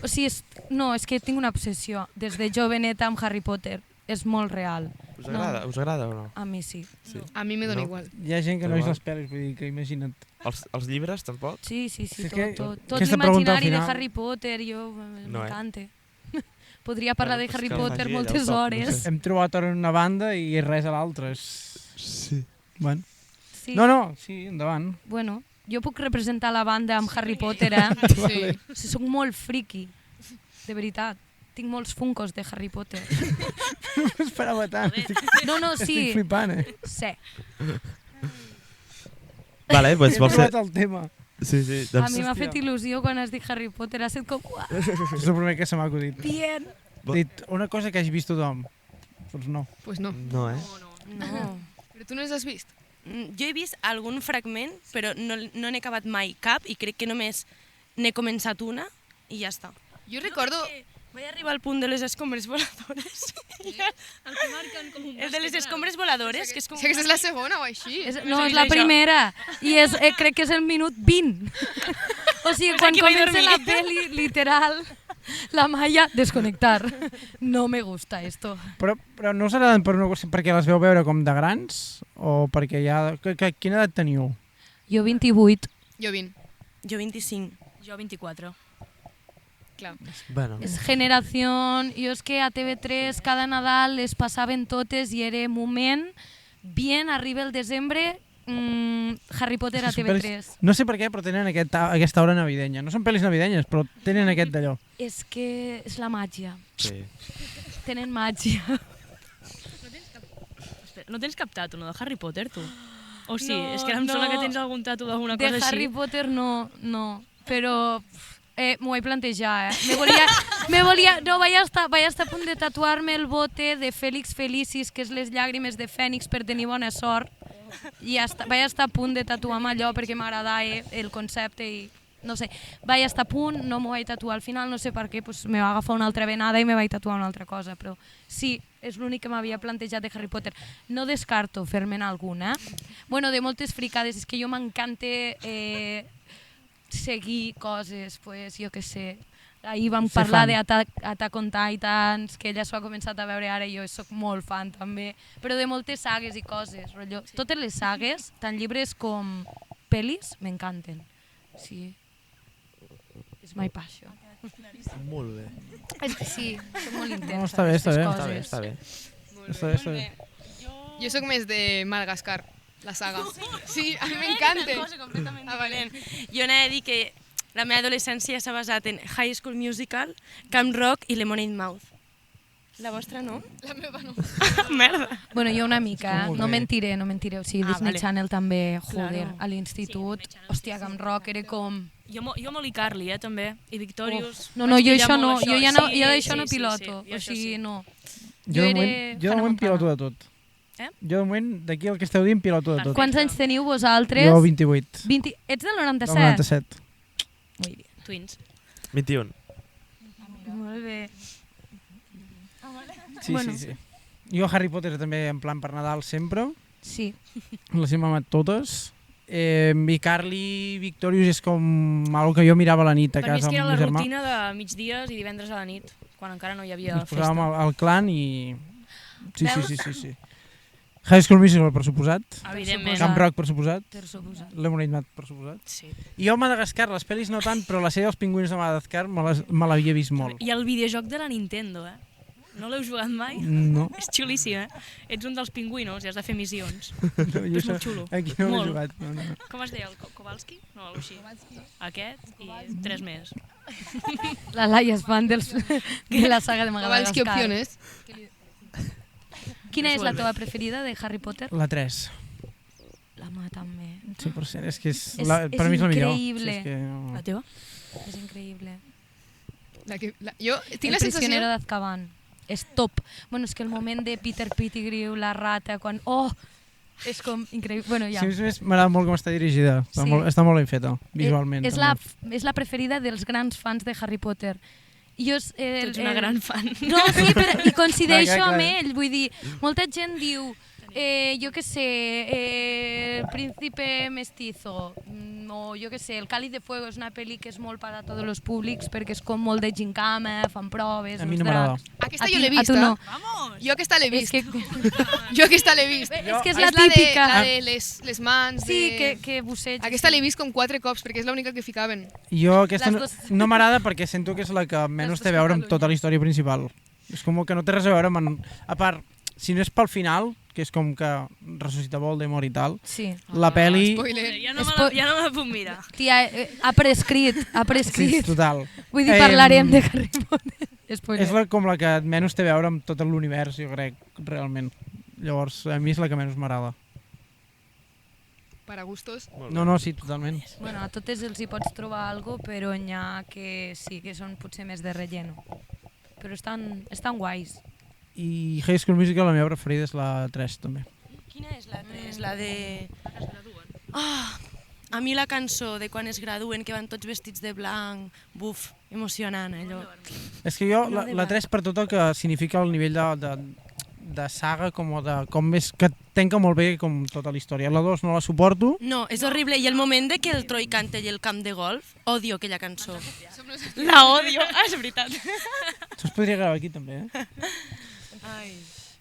O sigui, és que tinc una obsessió des de joveneta amb Harry Potter. És molt real. Us agrada? Us agrada o no? A mi sí. Sí. A mi me dona No. igual. hi ha gent que no ha vist Igual. les pel·lis, vull dir que imagina't. Els llibres, tampoc? Sí, Sí, tot, que tot aquesta pregunta al l'imaginari de final- Harry Potter, jo No, m'encanta. Podria parlar de Bueno, pues Harry que el Potter faci ell, moltes el top, no hores. sé. Hem trobat ara una banda i res a l'altra. Sí. Bueno. Sí. No, sí, endavant. Bueno, jo puc representar la banda amb Harry Potter, eh? Sí. Sí, soc molt friki, de veritat. Tinc molts funcos de Harry Potter. No m'esperava tant. No, Estic sí. flipant, Sí. Vale, doncs He vols ser... trobat el tema. Sí, sí. A Doncs... mi m'ha fet il·lusió quan has dit Harry Potter. Ha estat com... Uah, És el primer que se m'ha acudit. bien. He dit una cosa que hagi vist tothom. Doncs no. Pues no. No, eh? No. Però tu no les has vist? Jo he vist algun fragment, però no n'he acabat mai cap i crec que només n'he començat una i ja està. Jo recordo... Vaig arribar al punt de les escombres voladores. El que marquen com un El de les escombres voladores, que és com... Si aquesta és la segona o així. No, és la primera. I crec que és el minut 20. O sigui, quan aquí vaig comença dormir. la peli, literal, la Maya, desconnectar. No me gusta esto. Però no us agraden per una cosa, perquè les veu veure com de grans? O perquè ja... Quina edat teniu? Jo 28. Jo 20. Jo 25. Jo 24. Clar. Bueno. És generació... Jo és que a TV3 cada Nadal les passaven totes i era moment... Bien, arriba el desembre, Harry Potter a Són TV3. pel·lis- No sé per què, però tenen aquesta hora navidenya. No són pel·lis navidenyes, però tenen aquest d'allò. És que és la màgia. Sí. Tenen màgia. No tens cap tatu, no, de Harry Potter, tu? O sí, No, és que ara em sembla no. que tens algun tatu d'alguna De cosa Harry així. Potter no, però m'ho vaig plantejar, no, vaig estar a punt de tatuar-me el bote de Fèlix Felicis, que és les llàgrimes de Fènix per tenir bona sort, i vaig estar a punt de tatuar-me allò perquè m'agradava el concepte i no sé, vaig estar a punt, no m'ho vaig tatuar al final, no sé per què, doncs me va agafar una altra venada i me vaig tatuar una altra cosa, però sí, és l'únic que m'havia plantejat de Harry Potter. No descarto fer-me'n alguna. Bueno, de moltes fricades, és que jo m'encanta seguir coses, pues, jo què sé. Ahir vam Ser parlar fan. d'Attack on Titans, que ella s'ho ha començat a veure ara i jo sóc molt fan també, però de moltes sagues i coses. Rotllo. Totes les sagues, tant llibres com pel·lis, m'encanten. Sí. És my passion. Molt bé. És que sí, soc molt intensa. No, està bé, està bé. Està bé, està bé. Està bé. Jo sóc més de Madagascar, la saga. Sí, a mi m'encanta. Cosa completament Ah, vale. diferent. Jo anava a dir que la meva adolescència s'ha basat en High School Musical, Camp Rock i Lemonade Mouth. La vostra no? La meva no. Merda. Bueno, jo una mica, molt no bé. mentiré. O sigui, Disney vale. Channel també, joder, Claro. a l'institut. Hòstia, Camp Rock era com... Jo molt i Carly, també. I Victorious. No, jo Vaig pillar això no, molt jo ja això. no, Sí, jo d'això sí, no sí, piloto, sí, jo o això sigui, sí. no. Jo de moment Hannah Montana. piloto de tot. Eh? Jo de moment, d'aquí el que esteu dient, piloto de tot. Quants anys teniu vosaltres? Jo 28. 20... Ets del 97? Del 97. Muy bien. Twins. 21. Molt bé. Sí, Bueno. sí. Jo Harry Potter també en plan per Nadal sempre. Sí. Les he mamat totes. I Carly Victorious és com algo que jo mirava a la nit a Per mi és casa que era amb la el meu germà. rutina de migdies i divendres a la nit, quan encara no hi havia Ens posàvem festa. al clan i... Sí. High School Musical, per suposat. Evidentment. Camp Rock, per suposat. Per suposat. Lemonade Mouth, per suposat. Sí. I jo Madagascar, les pel·lis no tant, però la sèrie dels pingüins de Madagascar me l'havia vist molt. I el videojoc de la Nintendo, eh? No l'heu jugat mai? No. És xulíssim, eh? Ets un dels pingüinos i has de fer missions. Jo És això- molt xulo. Aquí no l'he Molt. jugat. No. Com es deia? El Kowalski? No, algo així. Aquest i 3 més. La Laia és fan de la saga de Abans que Madagascar. opciones. Quina és la teva preferida de Harry Potter? La 3, La mà també. 100%. És que és És- per mi és la millor. increïble. Sí, és que no. La teva? És increïble. Jo tinc la El prisionero sensació... d'Azkaban. És top. Bueno, és que el moment de Peter Pettigrew, la rata, quan... Oh! És com increïble. Bueno, ja. Sí, a més m'agrada molt com està dirigida. Sí. Està molt ben feta, visualment. És la preferida dels grans fans de Harry Potter. Jo, Tu ets una gran fan. No, sí, però, i coincideixo Clar. amb ell. Vull dir, molta gent diu, jo què sé, El príncipe mestizo, o jo què sé, El cáliz de fuego és una pel·li que és molt per a tots els públics perquè és com molt de gincama, fan proves, A mi els no m'agrada. dracs. Aquesta A jo ti- l'he a tu vist, no. Jo aquesta l'he És vist. que, Jo aquesta l'he vist. és que és la És la típica. de les mans. Sí, de... que busseig. Aquesta l'he vist com 4 cops perquè és l'única que ficaven. Jo aquesta Les no, dos. no m'agrada perquè sento que és la que menys té a veure amb tota la història principal. És com que no té res a veure amb... A part, si no és pel final, que és com que ressuscita Voldemort i tal, Sí. la peli... Spoiler. Ja no me la puc mirar. Tia, ha prescrit, Sí, total. Vull dir, parlarem de Harry Potter. És com la que menys té a veure amb tot l'univers, jo crec, realment. Llavors, a mi és la que menys m'agrada. Para gustos. No, sí, totalment. Bueno, a totes els hi pots trobar alguna cosa, però n'hi ha que sí, que són potser més de relleno. Però estan guais. I High School Musical, la meva preferida és la 3, també. Quina és la 3? La de... A mi la cançó de quan es graduen, que van tots vestits de blanc, buf, emocionant allò. És que jo, la 3 per tot el que significa el nivell de saga, com més que tenca molt bé com tota la història. La 2 no la suporto. No, és horrible. I el moment de que el Troy canta i el camp de golf, odio aquella cançó. La odio, és veritat. Això es podria gravar aquí també, eh? Ai.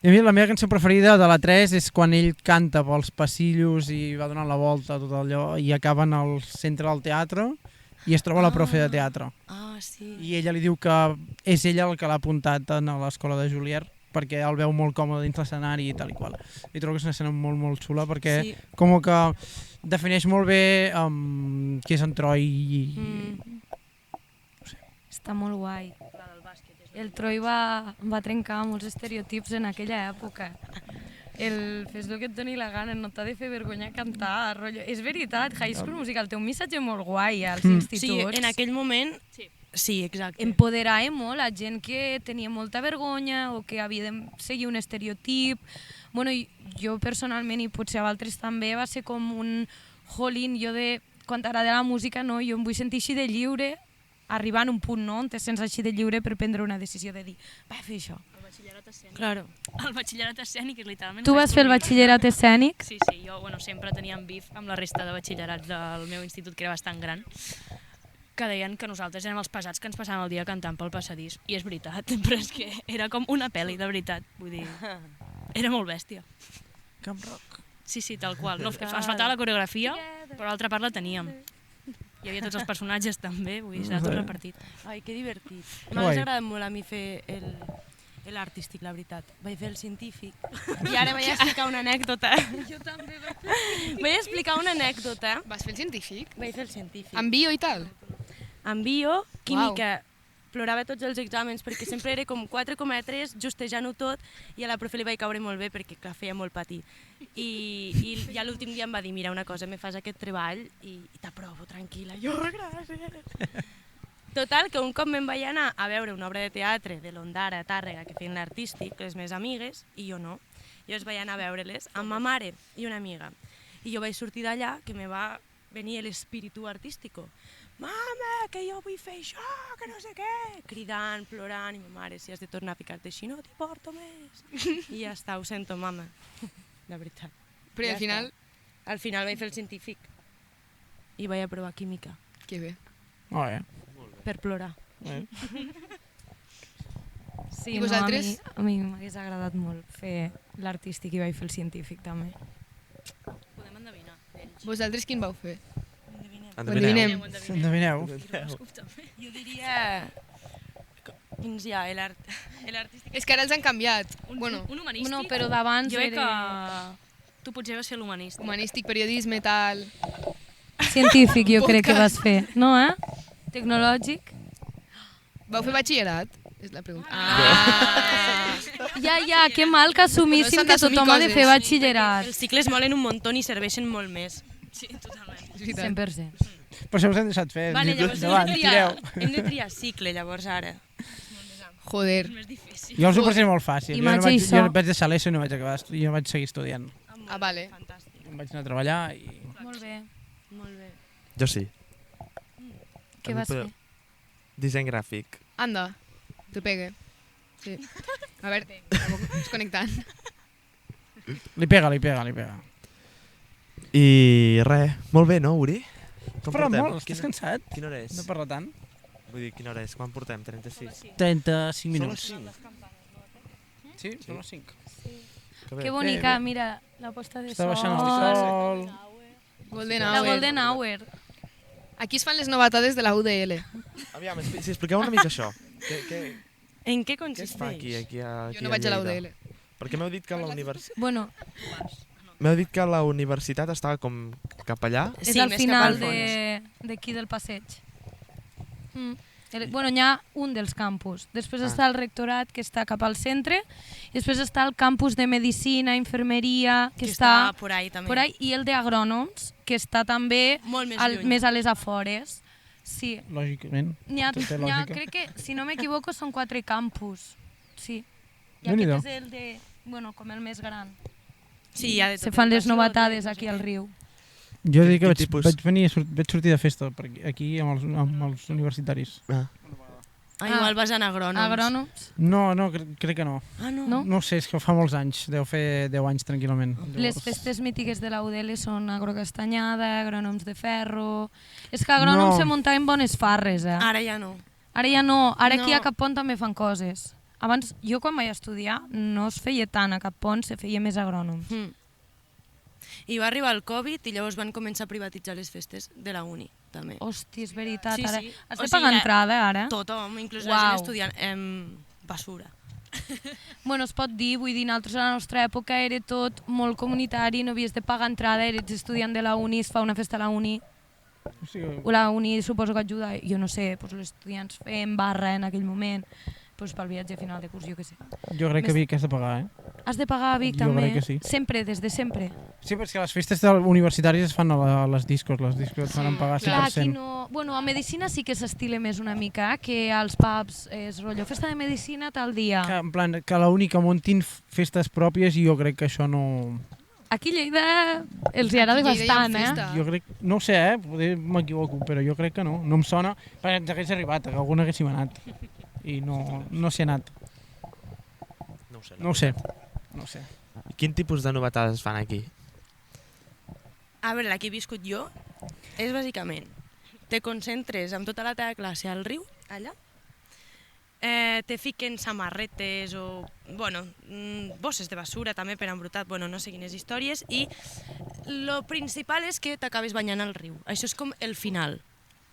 I a mi la meva cançó preferida de la 3 és quan ell canta pels passillos i va donant la volta tot allò i acaben al centre del teatre i es troba la profe de teatre. Ah, sí. I ella li diu que és ella el que l'ha apuntat a l'escola de Juilliard perquè el veu molt còmode dins l'escenari i tal i qual. I trobo que és una escena molt, molt xula perquè Sí. com que defineix molt bé qui és en Troy i... Està molt guai. El Troy va trencar molts estereotips en aquella època. El fes el que et doni la gana, no t'ha de fer vergonya cantar, rotllo. És veritat, High School Musical té un missatge molt guai als instituts. Sí, en aquell moment... Sí, exacte. Empoderava molt a gent que tenia molta vergonya o que havia de seguir un estereotip. Bueno, jo personalment, i potser a altres també, va ser com un jolín. Jo, quan t'agrada la música, no? Jo em vull sentir així de lliure, arribar a un punt, no?, on te sents així de lliure per prendre una decisió de dir, va fer això. El batxillerat escènic. Claro. El batxillerat escènic és literalment... Tu vas fer el batxillerat escènic? Sí, jo sempre tenia un bif amb la resta de batxillerats del meu institut, que era bastant gran, que deien que nosaltres érem els pesats que ens passàvem el dia cantant pel passadís. I és veritat, però és que era com una pel·li, de veritat. Vull dir, era molt bèstia. Camp Rock. Sí, tal qual. No, es faltava la coreografia, però l'altra part la teníem. Hi havia tots els personatges també, vull dir, serà tot repartit. Ai, que divertit. Guai. M'ha agradat molt a mi fer l'artístic, la veritat. Vaig fer el científic. I ara vaig explicar una anècdota. Jo també. Vaig explicar una anècdota. Vas fer el científic? Vaig fer el científic. Amb bio i tal? En bio, química, plorava tots els exàmens perquè sempre era com 4,3, justejant-ho tot, i a la profe li vaig caure molt bé perquè, clar, feia molt patir. I ja l'últim dia em va dir, mira, una cosa, me fas aquest treball i t'aprovo, tranquil·la. Jo, gràcies. Total, que un cop me'n vaig anar a veure una obra de teatre de l'Ondara, a Tàrrega, que feien l'artístic, les meves amigues, i jo no. Jo es vaig anar a veure-les amb ma mare i una amiga. I jo vaig sortir d'allà, que me va venir l'espíritu artístico. Mama, que jo vull fer això, que no sé què! Cridant, plorant, i ma mare, si has de tornar a ficar-te així, no t'hi porto més. I ja està, ho sento, mama. De veritat. Però Ja al final... Al final vaig fer el científic. I vaig aprovar química, Que bé. Oh, ja. per plorar. Sí, I vosaltres? No, a mi m'hagués agradat molt fer l'artístic i vaig fer el científic també. Podem endevinar d'ells. Vosaltres quin vau fer? Endevinem. Endevineu. Jo diria... Quins hi ha? L'artístic... És que ara els han canviat. Bueno, Un humanístic? No, però d'abans Jo crec era que tu potser vas fer l'humanístic. humanístic, periodisme, tal... científic, jo crec que vas fer, no, Tecnològic? Vau fer batxillerat? És la pregunta. Ja, que mal que assumíssim No s'han que d'assumir tothom ha de coses. fer batxillerat. Els cicles molen un muntó i serveixen molt més. Sí, totalment. 100%. Per això us hem deixat fer. Vale, llavors Endavant, tireu. hem de triar cicle, llavors, ara. Joder. És més difícil. Jo us ho posaré molt fàcil. Jo no Imatge i vaig, so. jo vaig deixar l'ESO i no vaig acabar, jo vaig seguir estudiant. Ah, vale. Fantàstic. Em vaig anar a treballar i... Molt bé. Molt bé. Jo sí. Què vas fer? Disseny gràfic. Anda, te pegue. Sí. A veure, desconnectant. Li pega. I res, molt bé, no, Uri? Com Parla portem? molt, estàs cansat? Quina hora és? No parla tant. Vull dir, quina hora és? Quan portem? 36? 35 minuts. Són les 5. Sí, són les 5. Que bonica, mira, la posta de Està sol. baixant el sol. Golden La Hour. Golden Hour. Aquí es fan les novetades de la UDL. Aviam, si expliqueu una mica això. En què Què es fa aquí consisteix? Jo no vaig a la UDL. Perquè m'heu dit que la universitat... Bueno, M'heu dit que la universitat estava com cap allà. és Sí, al més cap final al fons. d'aquí del passeig. Bueno, n'hi ha un dels campus. Després està el rectorat, que està cap al centre. I després està el campus de medicina, infermeria, que està por ahí també. por ahí, i el d'agrònoms, que està també Molt més lluny. més a les afores. Sí. Lògicament. Tot té lògica. crec que, si no m'equivoco, són 4 campus. Sí. I Déu-n'hi-do. aquest és el de, bueno, com el més gran. Sí, hi ha de Se tot, fan el les passador, novetades no sé aquí què. al riu. Jo dic que Quin tipus? vaig sortir de festa aquí amb els universitaris. Ah. Ah, igual vas anar a agrònoms. Agrònoms. No, crec que no. Ah, no. No? No ho sé, és que fa molts anys. Deu fer 10 anys tranquil·lament. Les festes mítiques de la UDL són agrocastanyada, agrònoms de ferro... És que agrònoms No. se muntaven bones farres, eh? Ara ja no. Ara ja no, ara aquí No. a Cappont també fan coses. Abans, jo quan vaig estudiar, no es feia tant a Cappont, se feia més agrònoms. I va arribar el Covid i llavors van començar a privatitzar les festes de la uni, també. Hosti, és veritat, Sí, ara... sí. Has O de sigui, pagar entrada, ara? Tothom, inclús Uau. la gent estudiant. Basura. Bueno, es pot dir, vull dir, nosaltres a la nostra època era tot molt comunitari, no havies de pagar entrada, eres estudiant de la uni, es fa una festa a la uni, O sigui, la uni suposo que ajuda, jo no sé, doncs els estudiants feien barra en aquell moment, doncs pel viatge final de curs, jo què sé. jo crec que Vic has de pagar, eh? Has de pagar a Vic Jo també? crec que sí. Sempre, des de sempre? Sí, perquè les festes universitàries es fan a les discos et fan pagar Clar, 100%. aquí no... Bueno, a medicina sí que s'estila més una mica, que als pubs és rotllo festa de medicina tal dia. Que, en plan, que a la única muntin festes pròpies i jo crec que això no... Aquí a Lleida els hi agrada Aquí a Lleida hi ha bastant, festa. eh? Jo crec, no ho sé, poder m'equivoco, però jo crec que no. No em sona, perquè ens hagués arribat, que algun haguéssim anat. I no s'hi ha anat. No ho sé. No ho sé. No ho sé. I quin tipus de novetades es fan aquí? A veure, la que he viscut jo és bàsicament te concentres amb tota la teva classe al riu, allà, te fiquen samarretes o, bueno, bosses de basura també per embrutar, bueno, no sé quines històries, i lo principal és que t'acabes banyant al riu. Això és com el final.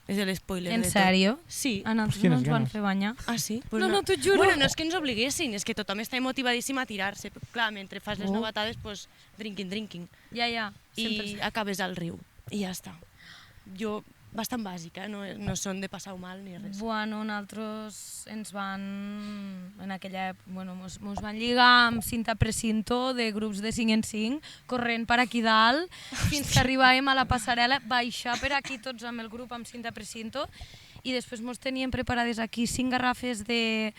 És l'espoiler En de tot. sèrio? Sí. A nosaltres Quines no ens van ganes. fer banyar. Ah, sí? Pues No, t'ho juro. Bueno, no és que ens obliguessin, és que tothom està motivadíssim a tirar-se. Clar, mentre fas les Oh. novetades, pues, drinking. Ja, I acabes al riu. I ja està. Jo, bastant bàsica, no són de passar-ho mal ni res. Bueno, nosaltres ens van, en aquella època, bueno, mos van lligar amb cinta precinto de grups de 5 en 5, corrent per aquí dalt, fins que arribàvem a la passarel·la, baixar per aquí tots amb el grup amb cinta precinto, i després mos tenien preparades aquí 5 garrafes de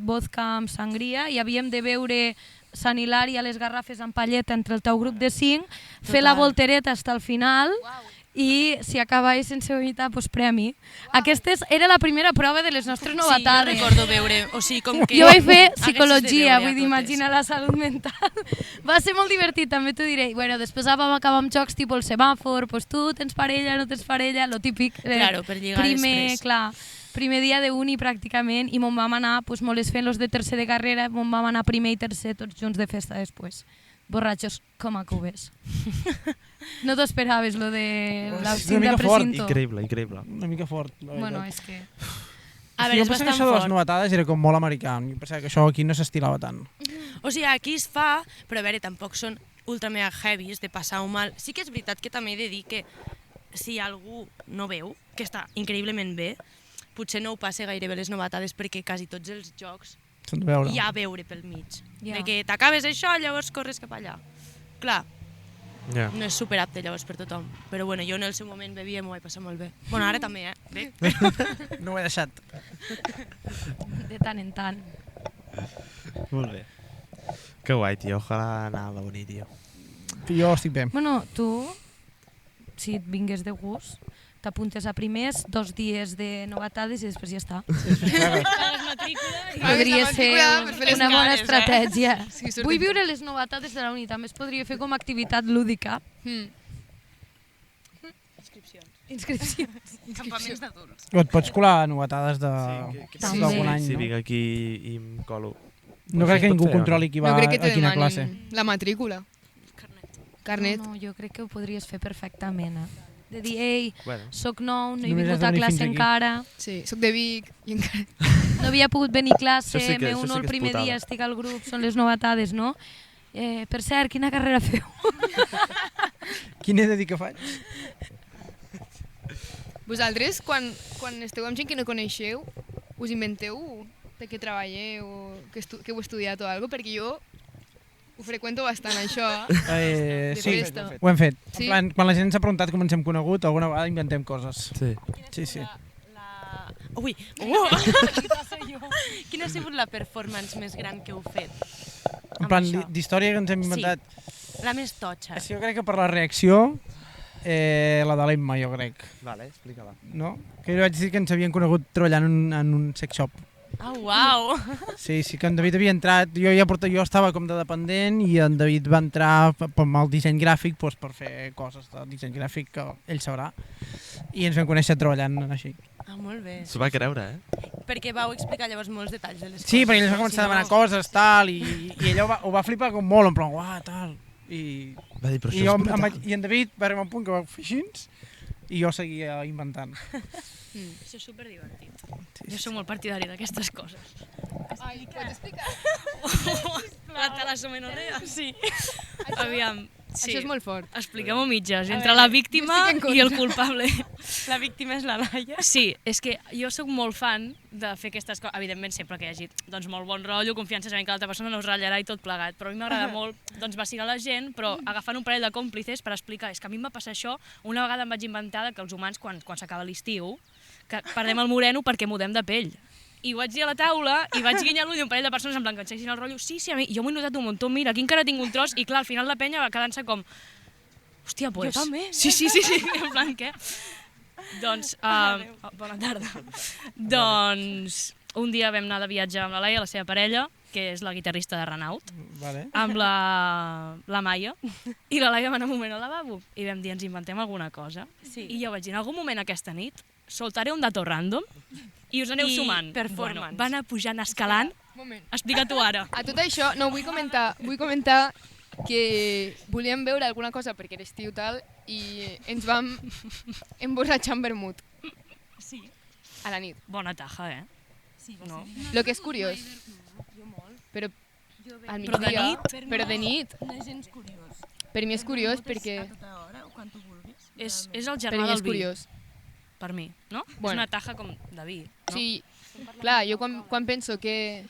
vodka amb sangria i havíem de beure Sant Hilari a les garrafes amb palleta entre el teu grup de 5, fer la voltereta fins al final i si acabaves sense vomitar, doncs premi. Aquesta era la primera prova de les nostres novetades. Sí, jo recordo veure, o sigui, com que... Jo vaig fer haguessis de psicologia, veure a vull dir, totes. imagina la salut mental. Va ser molt divertit, també t'ho diré. Bueno, després vam acabar amb jocs tipus el semàfor, doncs tu tens parella, no tens parella, lo típic. Claro, per lligar primer, després. clar, primer dia d'uni pràcticament, i m'on vam anar, doncs molt fent los de tercer de carrera, m'on vam anar primer i tercer tots junts de festa després. Borratxos com a cubes. No t'ho esperaves, lo de la És una cinta mica fort. precinto. Increïble. Una mica fort, la veritat. Bueno, és que... A veure, és jo pensava que bastant això de les fort. novetades era com molt americà. Jo pensava que això aquí no s'estilava tant. O sigui, aquí es fa, però a veure, tampoc són ultra mega heavies de passar-ho mal. Sí que és veritat que també he de dir que si algú no veu, que està increïblement bé, potser no ho passe gaire bé les novetades perquè quasi tots els jocs S'han de veure. hi ha a veure pel mig. Ja. De que t'acabes això, llavors corres cap allà. Clar, Ja. no és superapte llavors per tothom. Però bueno, jo en el seu moment bevia i m'ho vaig passar molt bé. Bueno, ara també, Bé. No ho he deixat. De tant en tant. Molt bé. Que guai, tio, ojalà anar a la uni, tio. Jo estic bé. Bueno, tu, si et vingués de gust, t'apuntes a primers, 2 dies de novatades i després ja està. Podria ser una bona estratègia. Vull viure les novatades de la uni, també es podria fer com a activitat lúdica. Inscripcions. Campaments d'adults. O et pots colar a novetades També. d'algun any, Si no? vinc aquí i em colo. No crec que Això es pot ningú fer, o no? controli qui va No crec que a te quina demanin classe. la matrícula. Carnet. No, jo crec que ho podries fer perfectament. De dir, ei, Bueno, soc nou, no he Només has vingut de a venir classe fins aquí. encara, Sí, soc de Vic i encara... no havia pogut venir a classe, Això sí que- això m'uno sí el que és primer putada. dia, estic al grup, són les novatades, no? Per cert, quina carrera feu? Quin he de dir que faig? Vosaltres, quan esteu amb gent que no coneixeu, us inventeu de què treballeu o que heu estudiat o alguna cosa? Perquè jo ho freqüento bastant, això. De Sí, festa. ho hem fet. Sí? En plan, quan la gent s'ha preguntat com ens hem conegut, alguna vegada inventem coses. sí. Sí, sí. Ui! Quina ha sigut la performance més gran que heu fet? En amb plan, això? d'història que ens hem inventat. La més totxa. Jo crec que per la reacció, la de l'Emma, jo crec. Vale, explica-la. No? Que jo vaig dir que ens havien conegut treballant en un sex shop. Ah, uau! Sí, sí, que en David havia entrat, jo estava com de dependent i en David va entrar amb el disseny gràfic doncs, per fer coses de disseny gràfic que ell sabrà. I ens vam conèixer treballant així. Ah, molt bé. S'ho va creure, eh? Perquè vau explicar llavors molts detalls de les Sí, coses. perquè ell va començar a demanar coses, tal, i ella ho va flipar com molt, en plan, uah, tal. I Va dir, però I, això jo, és brutal. i en David va arribar a un punt que va fer així i jo seguia inventant. Això és superdivertit. Jo soc molt partidari d'aquestes coses. Ai, pots explicar? La talassomenorrea? Sí. Aviam, sí. Això és molt fort. Expliquem-ho mitges, entre la víctima jo estic en i el culpable. La víctima és la Laia. Sí, és que jo sóc molt fan de fer aquestes coses, evidentment sempre que hi hagi doncs, molt bon rotllo, confiança, sabent que l'altra persona no us ratllarà i tot plegat, però a mi m'agrada molt doncs, vacilar la gent, però agafant un parell de còmplices per explicar, és que a mi em va passar això, una vegada em vaig inventar que els humans, quan s'acaba l'estiu, que perdem el moreno perquè mudem de pell. I ho vaig dir a la taula i vaig guinyar l'ull un parell de persones en plan que enxeixin el rotllo. Sí, a mi, jo m'ho he notat un muntó, mira, aquí encara tinc un tros, i clar, al final la penya va quedant-se com... Hòstia, pues... Jo també. Sí, en plan, què? Doncs, bona tarda. Doncs, un dia vam anar de viatge amb la Laia, la seva parella, que és la guitarrista de Renault, Vale. amb la Maia, i la Laia va anar un moment al lavabo, i vam dir, ens inventem alguna cosa. Sí. I jo vaig dir, en algun moment aquesta nit, soltaré un dato random, i us aneu I sumant. performance. Bueno, va anar pujant escalant. Moment. Explica tu ara. A tot això, no, vull comentar que volíem veure alguna cosa perquè era estiu tal i ens vam emborratxar amb vermut Sí. a la nit. Bona taja, eh? Sí, No? Lo que és curiós. Però al Però de migdia, nit? però de nit, No és gens curiós. per mi és curiós perquè... A tota hora o quan tu vulguis. És el Per germà mi del és vi, curiós. per mi, no? És Bueno. una taja com de vi, no? Sí, clar, jo quan penso que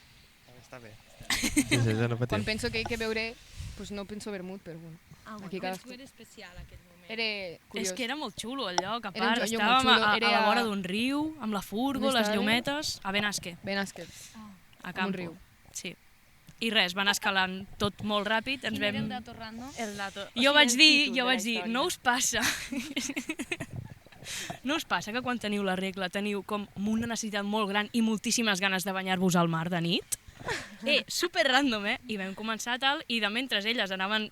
Està bé. Sí, sí, no quan patim. penso que hay que beure, pues no penso vermut, però bueno. Aquí cadascú. especial aquest moment. Era curiós. És que era molt xulo el lloc, a Era un part, lloc estàvem molt xulo, a era la vora d'un riu, amb la furgo, On les estava? llumetes, a Benasque, Ben Asker. a un Campo. riu. Sí. I res, va anar escalant tot molt ràpid, ens Quin era el vam... dato random? El dato. Jo vaig dir, no us passa... No us passa que quan teniu la regla teniu com una necessitat molt gran i moltíssimes ganes de banyar-vos al mar de nit? Super random, eh? I vam començar tal, i de mentre elles anaven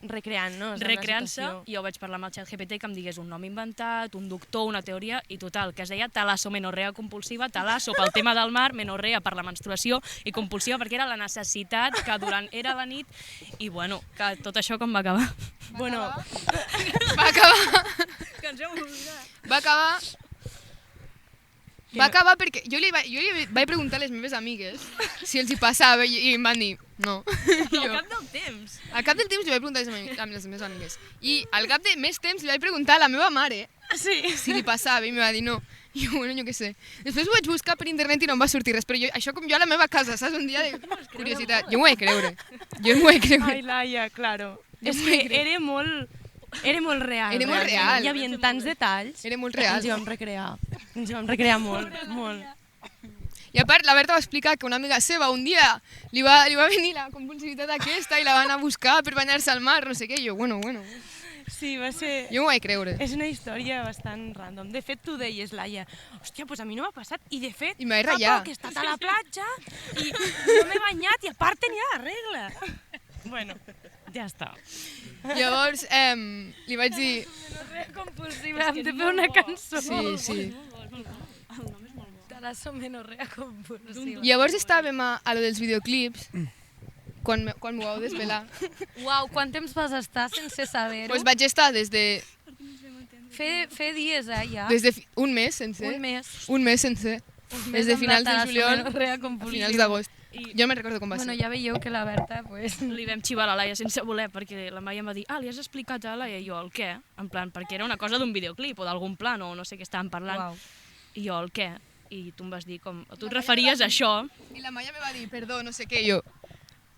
Recreant-nos. recreant-se, jo vaig parlar amb el xat GPT que em digués un nom inventat, un doctor, una teoria, i total, que es deia talassomenorrea compulsiva, talasso pel tema del mar, menorrea per la menstruació, i compulsiva perquè era la necessitat que durant era la nit, i bueno, que tot això com va acabar? Bueno, Va acabar, Que ens hem oblidat. va acabar perquè jo li vaig preguntar a les meves amigues si els hi passava i em van dir no. Però Jo, al cap del temps. al cap del temps li vaig preguntar a les meves amigues i al cap de més temps li vaig preguntar a la meva mare si li passava i em va dir no. I jo, bueno, jo què sé. Després ho vaig buscar per internet i no em va sortir res, però jo, això com jo a la meva casa, saps? Un dia de curiositat. Jo m'ho he de creure. Jo m'ho he de creure. ai, Laia, claro. Jo És m'ho que he creure. era molt real. Era molt realment. real. Hi havia tants detalls. Era molt que real. Ens hi vam recrear. Ens hi vam recrear molt, molt. I a part, la Berta va explicar que una amiga seva un dia li va venir la compulsivitat aquesta i la van a buscar per banyar-se al mar, no sé què. I jo, bueno. Sí, va ser... Jo m'ho vaig creure. És una història bastant random. De fet, tu deies, Laia, hòstia, doncs a mi no m'ha passat. I de fet, I m'he fa ratllat. poc he estat a la platja i no m'he banyat i a part tenia la regla. Bueno, ja està. Llavors, li vaig dir... Compulsiva, hem de fer una cançó. Sí. Talassomenorrea compulsiva. Llavors estàvem a lo dels videoclips, quan m'ho vau desvelar. Uau, quant temps vas estar sense saber-ho? Pues vaig estar des de Fer dies, ja. un mes sencer. Un mes. Un mes sencer. Des de finals de juliol a a finals d'agost. Jo no me'n recordo com va Bueno, ser. ja veieu que la Berta, pues... Li vam xivar a la Laia sense voler, perquè la Maia em va dir li has explicat a la Laia? I jo, el què? En plan, perquè era una cosa d'un videoclip o d'algun plan o no sé què estàvem parlant. Uau. I jo, el què? I tu em vas dir com, tu et referies a això, I la Maia me va dir, perdó, no sé què, i jo...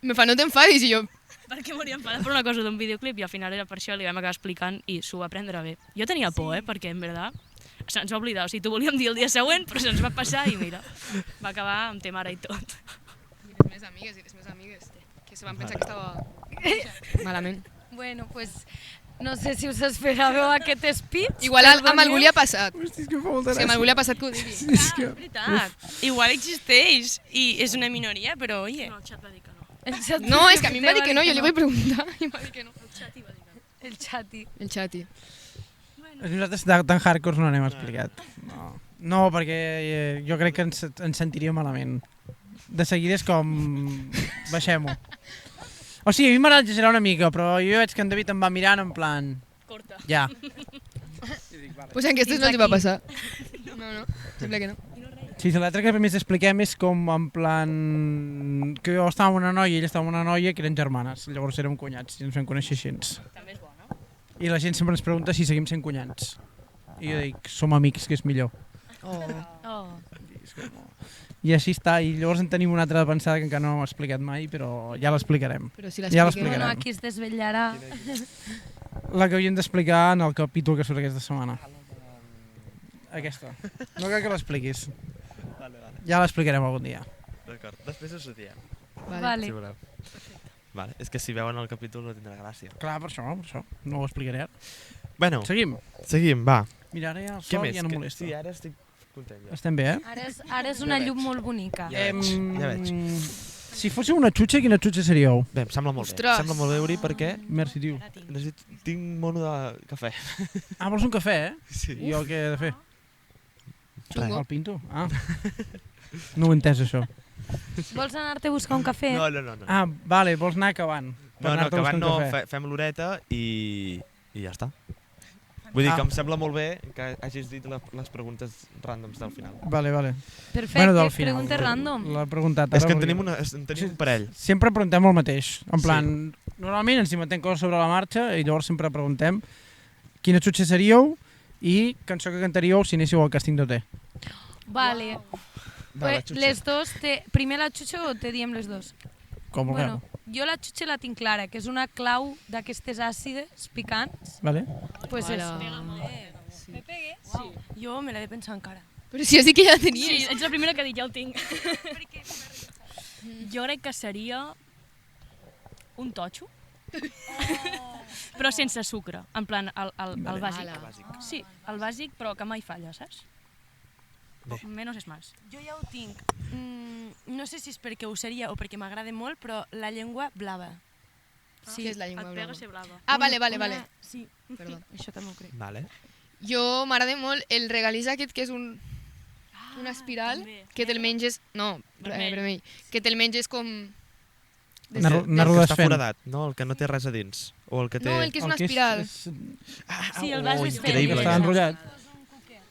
Me fa, no t'enfadis, i jo... perquè m'hauria enfadat per una cosa d'un videoclip, i al final era per això, li vam acabar explicant i s'ho va prendre bé. Jo tenia por, perquè en veritat se'ns va oblidar, o sigui, t'ho volíem dir el dia següent, però se'ns va passar i mira, va acabar amb té mare i tot. I les meves amigues, que se van pensar que estava malament. Bueno, pues... No sé si us esperàveu aquest speech. Igual amb algú li ha passat. Hosti, és que fa molta Si amb algú li ha passat que ho digui. Sí, és que... Veritat, igual existeix i és una minoria, però oye. No, el xat va dir que no. No, és que a mi em va dir que no, jo li vaig preguntar i em va dir que no. El xati. El xati. Nosaltres tan hardcore no n'hem explicat. No, perquè jo crec que ens sentiria malament. De seguida és com... Baixem-ho. O sigui, a mi m'agrada exagerar una mica, però jo veig que en David em va mirant en plan... Corta. Ja. Pues en aquestes no t'hi va passar. No, sembla que no. Sí, l'altre que més expliquem és com en plan... Que jo estava amb una noia i ella estava amb una noia que eren germanes. Llavors érem cunyats i ens vam conèixer així. També és bo, no? I la gent sempre ens pregunta si seguim sent cunyats. I jo dic, som amics, que és millor. Oh. I així està, i llavors en tenim una altra de pensada que encara no hem explicat mai, però ja l'explicarem. Però si Ja l'expliquem... l'explicarem. Bueno, aquí es desvetllarà. La que havíem d'explicar en el capítol que surt aquesta setmana. Aquesta. No cal que l'expliquis. Vale. Ja l'explicarem algun dia. D'acord, després us ho diem, Vale. si voleu. Vale, és que si veuen el capítol no tindrà gràcia. Clar, per això. No ho explicaré ara. Bueno, Seguim. va. Mira, ara ja el Què sol més? ja no molesta. Sí, ara estic content ja. Estem bé, eh? Ara és una llum molt bonica. Ja veig. Si fóssiu una xutxa, quina xutxa seríeu? Bé, em sembla molt Ostres. bé. Em sembla molt bé, Uri, perquè Merci, tio. tinc mono de cafè. Ah, vols un cafè, eh? Sí. I jo què he de fer? Xungo. El pinto? Ah. No ho he entès, això. Vols anar-te a buscar un cafè? No. Ah, vale, vols anar acabant. Per No, anar-te a buscar acabant un no, cafè. fem l'horeta i ja està. Vull dir que em sembla molt bé que hagis dit les preguntes ràndoms del final. Vale. Perfecte, del final. pregunta random. L'ha preguntat. És ara, que en perquè tenim un parell. sempre preguntem el mateix. En plan, normalment ens inventem coses sobre la marxa i llavors sempre preguntem quina xutxa seríeu i cançó que cantaríeu si anéssiu al càsting d'OT. Vale. Va, la Pues, xutxa. les dos, primer la xutxa o te diem les dos? Com vulgueu. Jo la xutxa la tinc clara, que és una clau d'aquestes àcides picants. Vale? Pues Hola. Jo me l'he de pensar encara. Però si has dit que ja la Sí, tenies. ets la primera que ha dit, ja el tinc. Jo crec que seria un totxo, però sense sucre, en plan el bàsic. Ala. Sí, el bàsic, però que mai falla, saps? Bé. Menos és más. Jo ja ho tinc. No sé si és perquè ho seria o perquè m'agrada molt, però la llengua blava. Sí, què és la llengua Et pega blava? ser blava. Ah, vale. Sí, Perdó. això també ho crec. Vale. Jo m'agrada molt el regalís aquest, que és una espiral, també. que te'l menges... No, vermell. Que te'l menges com... Una Que roda està fent. foradat, no? El que no té res a dins. O el que té... No, el que és una espiral. Sí, el vas desfent. increïble. Està enrotllat.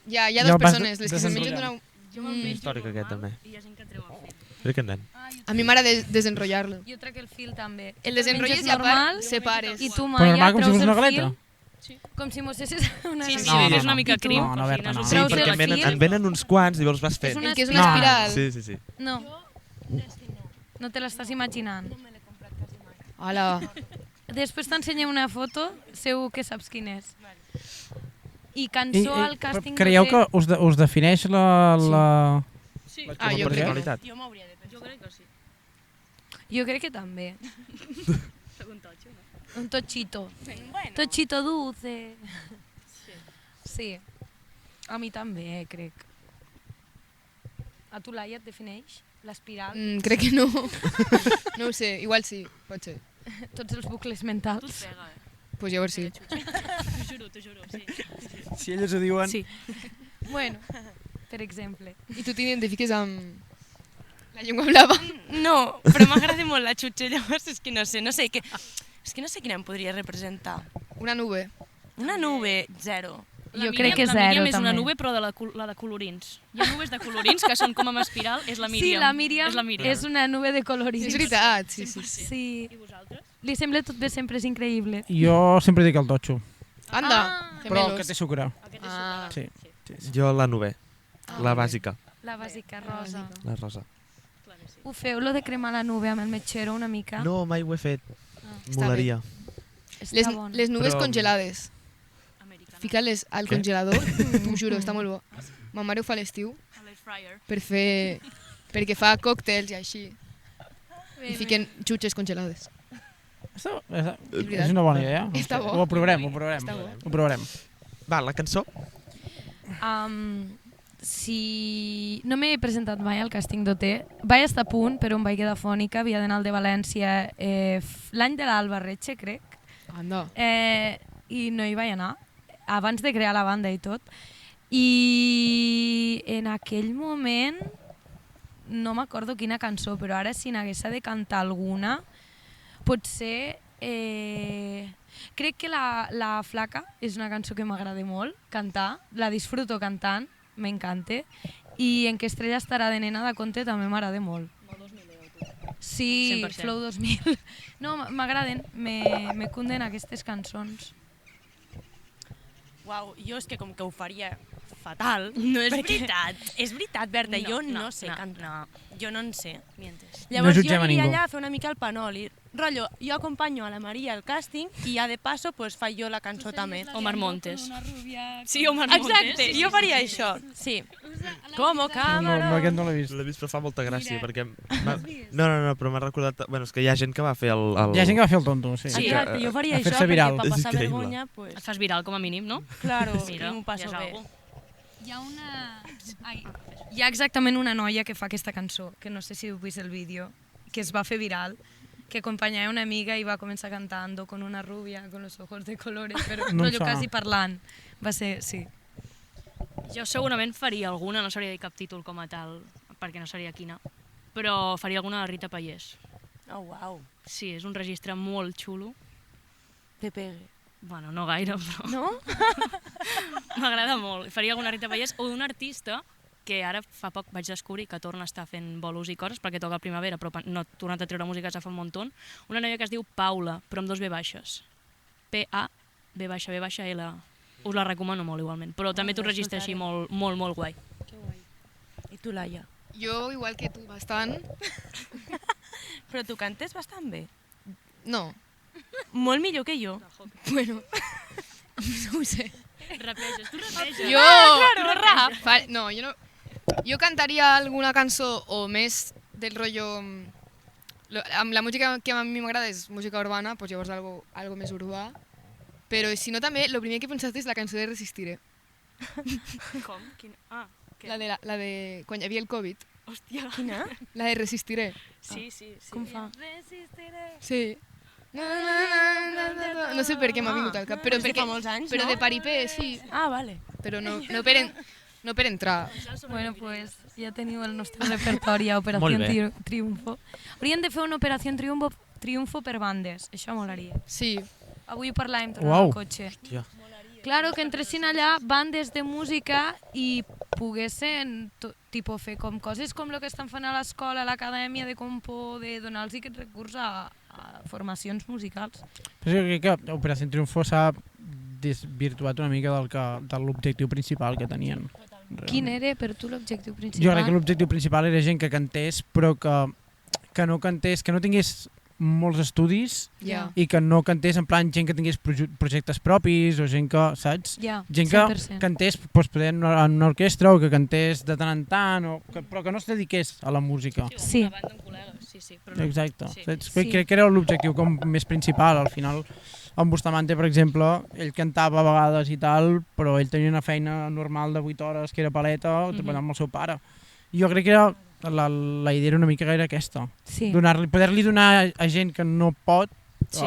Hi ha Ja dues el vas persones, les que se'n mengen desenrotllant. d'una... Històric aquest, també. I hi ha gent que treu el fil. Crec que anem. A mi m'agrada desenrotllar-lo. Jo trec el fil també. El desenrotlles Menges i a part normal separes. i tu Però mai normal, com si treus fos una el galeta. fil com si mossessis una Sí, galeta. sí, No, és una no. mica I tu? crim. No, o sigui, Berta, no. Sí, Treus perquè el en fil. venen uns quants i llavors vas És fent. una El que és espiral. una espiral. Sí. No. No te l'estàs imaginant. Hola. Després t'ensenyem una foto, segur que saps quin és. I cançó al càsting Creieu d'OT. que us defineix la... Sí. Ah, jo per crec. personalitat. Jo m'hauria de pensar. Jo crec que sí. Jo crec que també. Segon totxo, no? Un tochito. Bueno, Tochito dulce. Sí. A mi també, crec. A tu, Laia, et defineix l'espiral? Crec que no. No ho sé, igual sí, pot ser. Tots els bucles Tu et mentals? pega, Pues llavors sí. T'ho juro, sí. Si elles ho diuen... Sí. Bueno, per exemple. I tu t'identifiques amb la llengua blava? no, però m'agrada molt la xutxa, llavors és que no sé, és que no sé quina em podria representar. Una nube. Una nube, zero. Jo crec que la zero, Míriam és una també. nube, però de la de colorins. Hi ha nubes de colorins que són com amb espiral, és la Míriam. Sí, la Míriam És la Míriam. és una nube de colorins. És veritat, sí, sí. Sí, I vosaltres? li sembla tot de sempre, és increïble. Jo sempre dic el totxo, Anda, però gemelos. que té sucre. Aquest és Ah. Sí. Jo la nube, la bàsica, La bàsica rosa. la rosa. clar que sí. Ho feu, lo de cremar la nube amb el metxero una mica? No, mai ho he fet. Està Molaria. Està bon. Les nubes Però- congelades. Americana. Fica-les al Què? congelador, t'ho juro, està molt bo. Ma mare ho fa a l'estiu A l'air fryer. perquè fa còctels i així. I fiquen xutxes congelades. És una bona idea. Està bo. Ho provarem. Està bo. Ho provarem. Va, la cançó? Si no m'he presentat mai al càsting d'OT, vaig estar a punt, però em vaig quedar fònica, havia d'anar al de València l'any de l'Alba Retxe, crec, Anda. i no hi vaig anar, abans de crear la banda i tot. I en aquell moment no m'acordo quina cançó, però ara si n'hagués de cantar alguna, potser... crec que la Flaca és una cançó que m'agrada molt cantar, la disfruto cantant, m'encanta, i En que estrella estarà de Nena da Conte també m'agrada molt. Sí, 100%. Flow 2000. No, m'agraden, me cunden aquestes cançons. Uau, jo és que com que ho faria fatal. No és perquè- veritat. És veritat, Berta, jo no sé no, cantar. Jo no en sé. Mientes. Llavors jo jutgem a aniria ningú. allà a fer una mica el panoli. Rotllo, jo acompanyo a la Maria al càsting i ja de passo pues, faig jo la cançó també. Omar Montes. Sí, Omar Montes. Exacte, jo faria això. Sí. Com No, càmera. aquest no l'he vist. L'he vist però fa molta gràcia perquè... No, però m'ha recordat... Bueno, és que hi ha gent que va fer el... Hi ha gent que va fer el tonto, sí. Exacte, jo faria a això fer-se viral. perquè per És passar increïble. vergonya, pues, Et fas viral, com a mínim, no? claro, Mira, i m'ho passo ja és bé. algú. Hi ha exactament una noia que fa aquesta cançó, que no sé si heu vist el vídeo, que es va fer viral, que acompanyava una amiga i va començar cantando con una rubia, con los ojos de colores, però No em rotllo sona. quasi parlant. Va ser, sí. Jo segurament faria alguna, no sabria dir cap títol com a tal, perquè no sabria quina, però faria alguna de Rita Pallés. Oh, uau. Sí, és un registre molt xulo. Te pegue. Bueno, no gaire, però No? m'agrada molt. Faria alguna Rita Pallés o d'un artista que ara fa poc vaig descobrir que torna a estar fent bolos i coses perquè toca a primavera, però no ha tornat a treure música ja fa un muntó. Una noia que es diu Paula, però amb dos B baixes. P-A-B-B-L. Us la recomano molt igualment, però també t'ho registra així molt, molt, molt guai. I tu, Laia? Jo, igual que tu, bastant. Però tu cantes bastant bé. No, Molt millor que jo. bueno, no ho sé. Rapeges, tu rapeges. Jo... Claro, rap. No, jo no... Jo cantaria alguna cançó o més del rotllo... Amb la música que a mi m'agrada és música urbana, doncs llavors algo més urbà. Però si no també, el primer que he pensat és la cançó de Resistiré. Com? Ah, què? La de quan hi havia el Covid. Hòstia. Quina? La de Resistiré. Sí. Com fa? Sí. No sé per què m'ha vingut al cap, però És de perquè... fa molts anys, Però no? de paripé, sí. Ah, vale. Però no per entrar. Bueno, pues ja teniu el nostre repertori a Operació Molt bé. Triunfo. Hauríem de fer una Operació Triunfo per bandes, això molaria. Sí. Avui ho parlàvem tornant Uau. al cotxe. Hòstia. Claro, que entressin allà bandes de música i poguessin tipo, fer com coses com el que estan fent a l'escola, a l'acadèmia de compo, de donar-los aquest recurs a formacions musicals. Però jo crec que Operació Triunfo s'ha desvirtuat una mica de l'objectiu principal que tenien. Quin era per tu l'objectiu principal? Jo crec que l'objectiu principal era gent que cantés, però que no cantés, que no tingués molts estudis Ja. i que no cantés en plan gent que tingués projectes propis o gent que, saps? Ja, Gent que 100%. cantés doncs, poder en una orquestra o que cantés de tant en tant, però que no es dediqués a la música. Sí. Una banda amb col·legues, sí, però no. Exacte. Sí. Saps? Sí. Crec que era l'objectiu com més principal. Al final, en Bustamante, per exemple, ell cantava a vegades i tal, però ell tenia una feina normal de 8 hores, que era paleta, treballant amb el seu pare. I jo crec que era la idea era una mica gaire aquesta. Sí. Poder-li donar a gent que no pot Sí.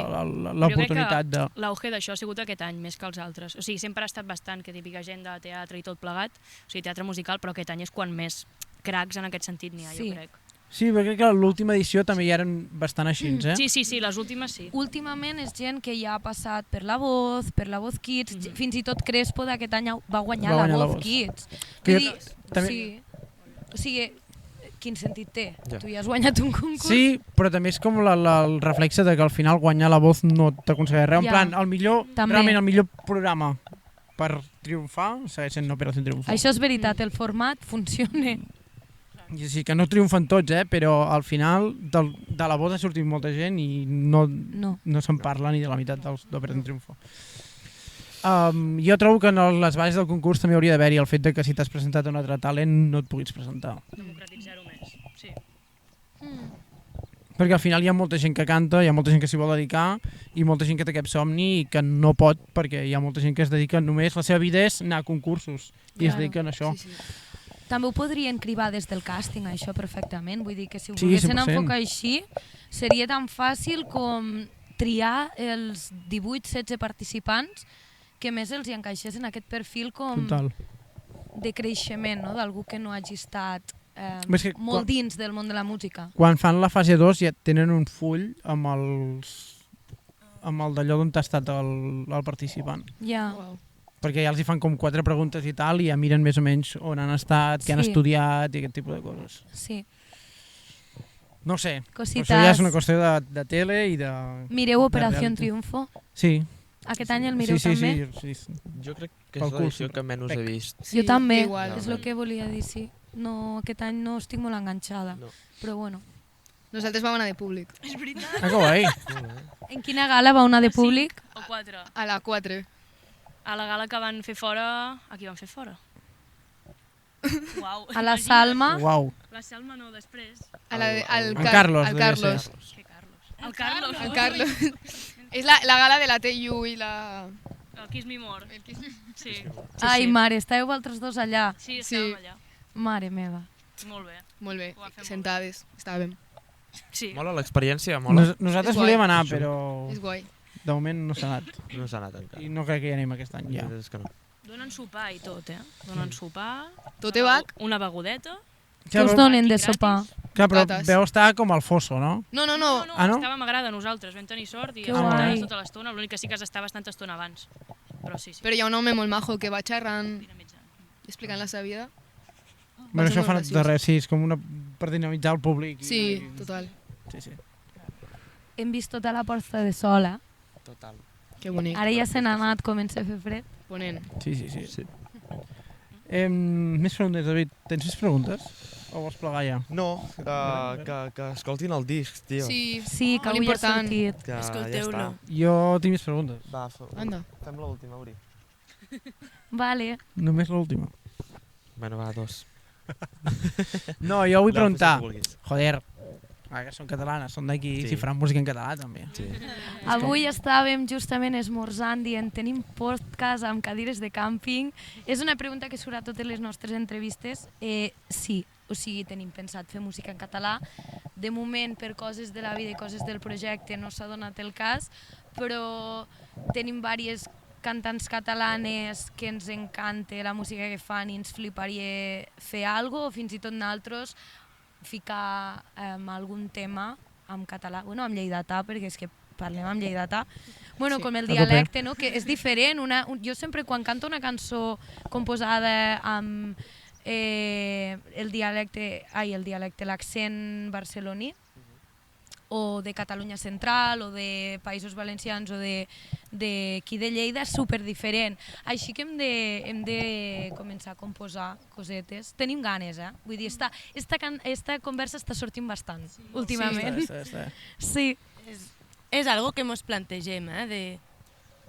l'oportunitat de... L'auge d'això ha sigut aquest any, més que els altres. O sigui, sempre ha estat bastant que típica gent de teatre i tot plegat, o sigui, teatre musical, però aquest any és quan més cracs en aquest sentit n'hi ha, Sí. jo crec. Sí, perquè crec que l'última edició també hi eren bastant així, eh? Sí, les últimes sí. Últimament és gent que ja ha passat per La Voz Kids, fins i tot Crespo d'aquest any va guanyar Va La guanyar La Voz Voz. Kids. Que Vull jo dir, també- sí. O sigui, quin sentit té? Ja. Tu ja has guanyat un concurs? Sí, però també és com el reflexe de que al final guanyar La Voz no t'aconsegueix res. En Ja. plan, També. realment el millor programa per triomfar segueix sent Operació Triunfo. Això és veritat, el format funciona. I sí que no triomfen tots, però al final de La Voz ha sortit molta gent i no se'n parla ni de la meitat d'Operació Triunfo. Jo trobo que en les bases del concurs també hauria d'haver-hi el fet de que si t'has presentat a un altre talent no et puguis presentar. Democratitzar-ho més, sí. Perquè al final hi ha molta gent que canta, hi ha molta gent que s'hi vol dedicar i molta gent que té aquest somni i que no pot perquè hi ha molta gent que es dedica només, la seva vida és anar a concursos i es Claro. dediquen a això. Sí, sí. També ho podrien cribar des del càsting, això, perfectament. Vull dir que si ho Sí, volguessin 100%. enfocar així, seria tan fàcil com triar els 18-16 participants que més els hi encaixessin aquest perfil com Total. de creixement, no? D'algú que no hagi estat És que molt dins del món de la música. Quan fan la fase 2 ja tenen un full amb el d'allò d'on ha estat el participant. Ja. Uau. Perquè ja els hi fan com 4 preguntes i tal i ja miren més o menys on han estat, què han Sí. estudiat i aquest tipus de coses. Sí. No ho sé, però Cositas. això ja és una qüestió de tele i de... Mireu Operació reality. Triunfo? Sí. Aquest any el mireu sí, també? Sí. Jo crec que Pel és cul, l'edició sempre. que menys he vist. Jo també, igual. és el que volia dir, sí. No, aquest any no estic molt enganxada, No. però bueno. Nosaltres vam anar de públic. És veritat. Ah, que guai. En quina gala va una de públic? O 4. A la 4. A la gala que van fer fora... A qui van fer fora? Uau. A la imagina't. Salma? Uau. La Salma no, després. Al En Carlos, Al devia Carlos. ser. Que Carlos. El Carlos. El Carlos. És la gala de la TU i la... El Kiss Me More. Sí. Ai, mare, estàveu vosaltres dos allà. Sí, estàvem allà. Mare meva. Molt bé. Molt bé, Ho va fer molt sentades. Estàvem. Sí. Mola l'experiència, mola. Nosaltres És guai. volíem anar, però És guai. de moment no s'ha anat. No s'ha anat encara. I no crec que hi anem aquest any, ja. És que no. Donen sopar i tot, Donen sopar... Tot té bac? Una begudeta. Què us donen de sopar? Clar, però Patates. veu estar com al fosso, no? No. Ah, no? Estàvem a grada nosaltres, vam tenir sort i Que estàvem guai. tota l'estona, l'únic que sí que s'està bastanta estona abans. Però sí. Però hi ha un home molt majo que va xerrant, Dinamitzant. explicant la seva vida. Bueno, ser això molt fan graciós. de res, sí, és com una per dinamitzar el públic. Sí, total. Sí. Hem vist tota la Porta de Sol, eh? Total. Que bonic. Ara ja se n'ha anat, comença a fer fred. Ponent. Sí. Més preguntes, David. Tens més preguntes? O vols plegar ja? No, que escoltin el disc, tio. Sí, Sí, que molt avui ha important. sortit. Que Escolteu-lo. ja està. Jo tinc més preguntes. Va, Anda. fem l'última, Uri. Vale. Només l'última. Bueno, va, 2. No, jo vull preguntar. No, fes el que vulguis. Joder, ara que són catalanes, són d'aquí, Sí. si faran música en català també. Sí. Avui estàvem justament esmorzant dient tenim podcast amb cadires de càmping. És una pregunta que surt a totes les nostres entrevistes. Sí, o sigui, tenim pensat fer música en català. De moment, per coses de la vida i coses del projecte, no s'ha donat el cas, però tenim diverses cantants catalanes que ens encanta la música que fan i ens fliparia fer alguna cosa, o fins i tot nosaltres ficar algun tema en català, bueno, en lleidatà, perquè és que parlem en lleidatà, bueno, Sí. com el A tope. dialecte, no? Que és diferent. Jo sempre quan canto una cançó composada amb el dialecte, l'accent barceloní, o de Catalunya Central, o de Països Valencians, o d'aquí de Lleida, és superdiferent. Així que hem de començar a composar cosetes. Tenim ganes, Vull dir, esta conversa està sortint bastant, últimament. Està. Sí, És algo que mos plantegem, de...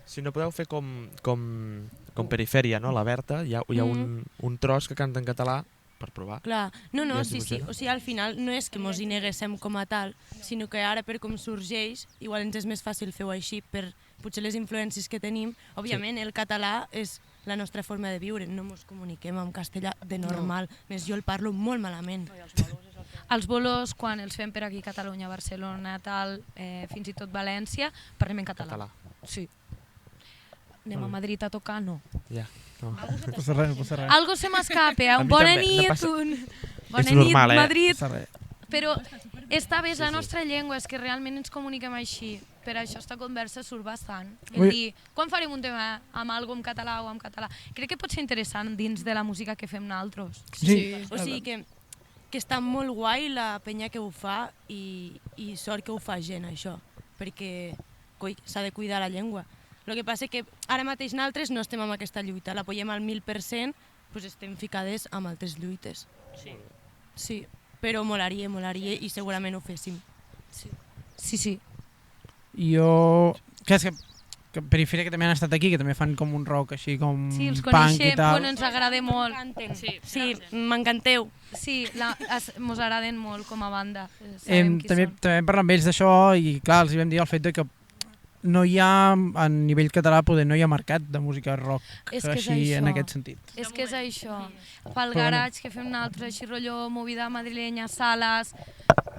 Si no podeu fer com Perifèria, no? La Berta, hi ha un tros que canta en català per provar. Clar, no, Ja sí, s'ho o sigui, al final no és que mos hi neguéssim com a tal, sinó que ara per com sorgeix, igual ens és més fàcil fer-ho així per potser les influències que tenim. Òbviament el català és la nostra forma de viure, no mos comuniquem en castellà de normal, més jo el parlo molt malament. Els bolos, quan els fem per aquí, Catalunya, Barcelona, tal, fins i tot València, parlem en català. Sí. Anem a Madrid a tocar, no. Ja, no. No passa res, no passa res. Algo se m'escape, A un mi bona també, no nit, passa- bona És nit, normal, Madrid. No passa res. Però esta és la Sí. nostra llengua, és que realment ens comuniquem així. Per això esta conversa surt bastant. Ui. És dir, quan farem un tema amb algo en català o en català? Crec que pot ser interessant dins de la música que fem nosaltres. Sí. O sigui que està molt guai la penya que ho fa i sort que ho fa gent, això, perquè coi, s'ha de cuidar la llengua. El que passa que ara mateix nosaltres no estem amb aquesta lluita, l'apoyem al 1000%, doncs estem ficades amb altres lluites. Sí, però molaria i segurament ho féssim. Sí. Jo... Que és que Perifèria que també han estat aquí, que també fan com un rock així com Sí, els punk i coneixem, tal. bueno, ens agrada molt. Sí, m'encanteu. Sí, mos agraden molt com a banda. Sabem qui També vam parlar amb ells d'això i clar, els hi vam dir el fet de que no hi ha, a nivell català, no hi ha mercat de música rock És que és així en això. aquest sentit. És que és això. Pel Però garatge que fem nosaltres, així rotllo movida madrilenya, sales...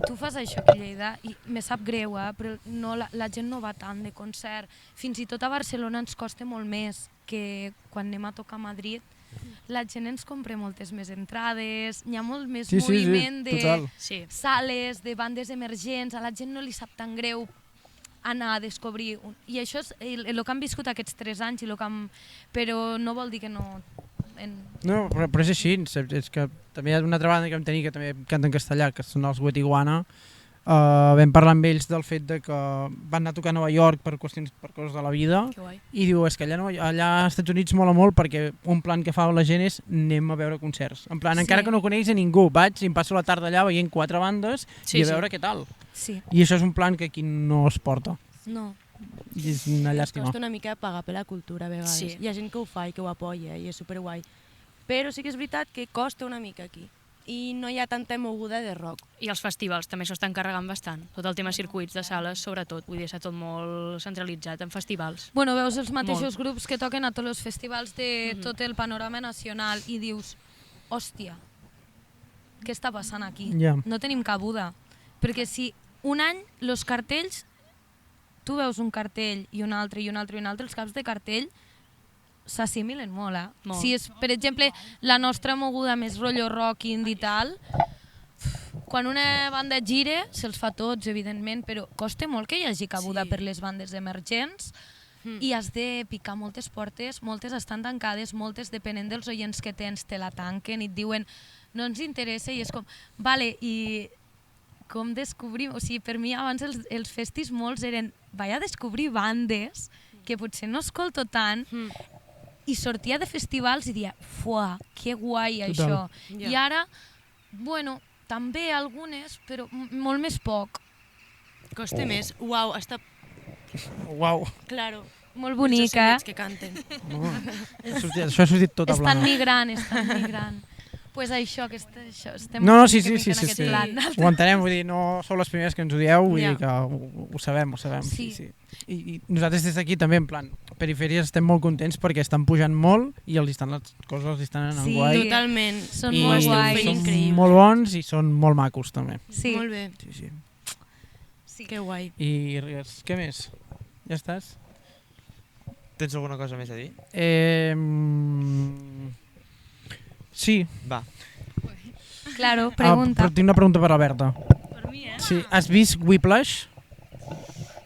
Tu fas això aquí a Lleida i me sap greu, però no, la gent no va tant de concert. Fins i tot a Barcelona ens costa molt més que quan anem a tocar a Madrid. La gent ens compra moltes més entrades, hi ha molt més moviment de total. sales, de bandes emergents, a la gent no li sap tan greu anar a descobrir. I això és el que han viscut aquests 3 anys, però no vol dir que no... No, però és així, és que també hi ha una altra banda que vam tenir que també canta en castellà, que són els Wet Iguana. Vam parlar amb ells del fet de que van anar a tocar a Nova York per coses de la vida i diu, és que allà als Estats Units mola molt perquè un plan que fa la gent és anem a veure concerts. En plan, encara que no coneix a ningú, vaig i em passo la tarda allà veient 4 bandes i a veure què tal. Sí. I això és un plan que aquí no es porta. No. I és una llàstima. Costa una mica pagar per la cultura a vegades. Sí. Hi ha gent que ho fa i que ho apoya i és superguai. Però sí que és veritat que costa una mica aquí. I no hi ha tanta moguda de rock. I els festivals també s'ho estan carregant bastant. Tot el tema circuits de sales, sobretot. Vull dir, està tot molt centralitzat en festivals. Bueno, veus els mateixos grups que toquen a tots els festivals de tot el panorama nacional i dius, hòstia, què està passant aquí? Ja. No tenim cabuda. Perquè si un any els cartells, tu veus un cartell i un altre i un altre i un altre, els caps de cartell s'assimilen molt, Molt. Si és, per exemple, la nostra moguda més rotllo rock, indie i tal, quan una banda gira, se'ls fa tots, evidentment, però costa molt que hi hagi cabuda per les bandes emergents i has de picar moltes portes, moltes estan tancades, moltes, depenent dels oients que tens, te la tanquen i et diuen no ens interessa i és com, vale, i com descobrim, o sigui, per mi abans els festis molts eren vaig a descobrir bandes que potser no escolto tant i sortia de festivals i dia, fuà, que guai això. I ara, bueno, també algunes, però molt més poc. Costa més. Uau, està... Uau. Claro. Molt bonica, Els que canten. No. Això ha sortit tot a Estan plana. migrant, estan migrant. Pues això, que estem No, sí, en sí. aquest plan. Ho entenem, vull dir, no sou les primeres que ens ho dieu, vull Ja. dir que ho sabem, ho sabem. Sí. I nosaltres des d'aquí també, en plan, Perifèries estem molt contents perquè estan pujant molt i les coses els estan anant Sí. guai. Totalment. Són I molt estem guais. fent són increïble. molt bons i són molt macos també. Sí. Molt bé. Sí. Sí. Que guai. I res, què més? Ja estàs? Tens alguna cosa més a dir? Sí. Va. Claro, pregunta. Però tinc una pregunta per la Berta. Per mi, Sí, has vist Whiplash?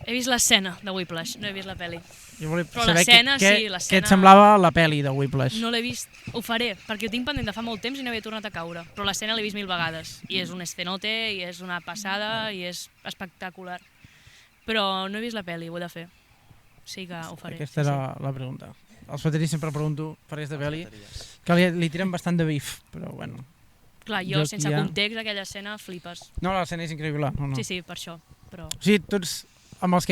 He vist l'escena de Whiplash, no he vist la pel·li. Jo volia Però saber l'escena, què sí, et l'escena- semblava la pel·li de Whiplash. No l'he vist, ho faré, perquè ho tinc pendent de fa molt temps i no havia tornat a caure. Però l'escena l'he vist 1000 vegades. I és un escenote, i és una passada, i és espectacular. Però no he vist la pel·li, ho he de fer. Sí que ho faré. Aquesta era la pregunta. Els bateris sempre pregunto per aquesta pel·li, que li tiren bastant de bif, però bueno. Clar, Jo jo, aquí sense ja- context, aquella escena, flipes. No, l'escena és increïble. No. Sí, per això. Però... O sigui, tots amb els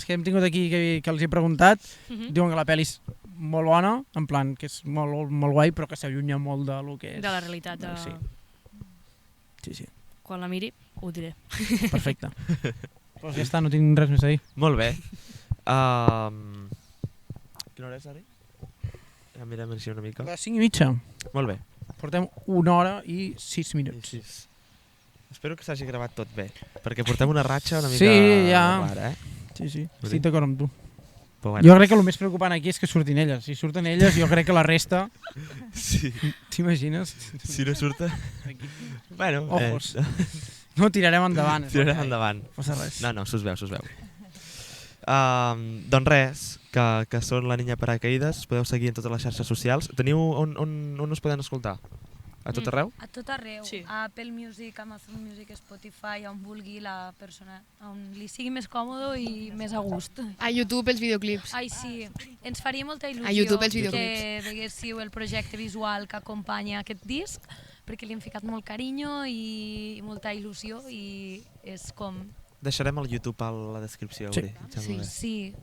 que hem tingut aquí que els he preguntat, diuen que la pel·li és molt bona, en plan que és molt, molt guai, però que s'allunya molt de lo que és. De la realitat. Sí. Sí. Quan la miri, ho diré. Perfecte. Pues ja està, no tinc res més a dir. Molt bé. Quina hora és, Ari? Ja mirem així una mica. Les 5:30. Molt bé. Portem 1 hora i 6 minuts. Sí. Espero que s'hagi gravat tot bé, perquè portem una ratxa una mica ja. rara, Sí. Estic d'acord amb tu. Però bueno. Jo crec que el més preocupant aquí és que surtin elles. Si surten elles, jo crec que la resta... Sí. T'imagines? Si no surten... Bueno, ojos. No, tirarem endavant. Tirarem endavant. No passa res. No, s'us veu. Doncs res, que són la Niña Paracaídas, us podeu seguir en totes les xarxes socials. Teniu on us poden escoltar? A tot arreu? A tot arreu. Sí. A Apple Music, Amazon Music, Spotify, on vulgui la persona, on li sigui més còmode i més a gust. A YouTube els videoclips. Ai, sí. Ens faria molta il·lusió A YouTube els que videoclips. veiéssiu el projecte visual que acompanya aquest disc, perquè li hem ficat molt carinyo i molta il·lusió i és com... Deixarem el YouTube a la descripció, Sí. Uri. Em sembla bé. Sí.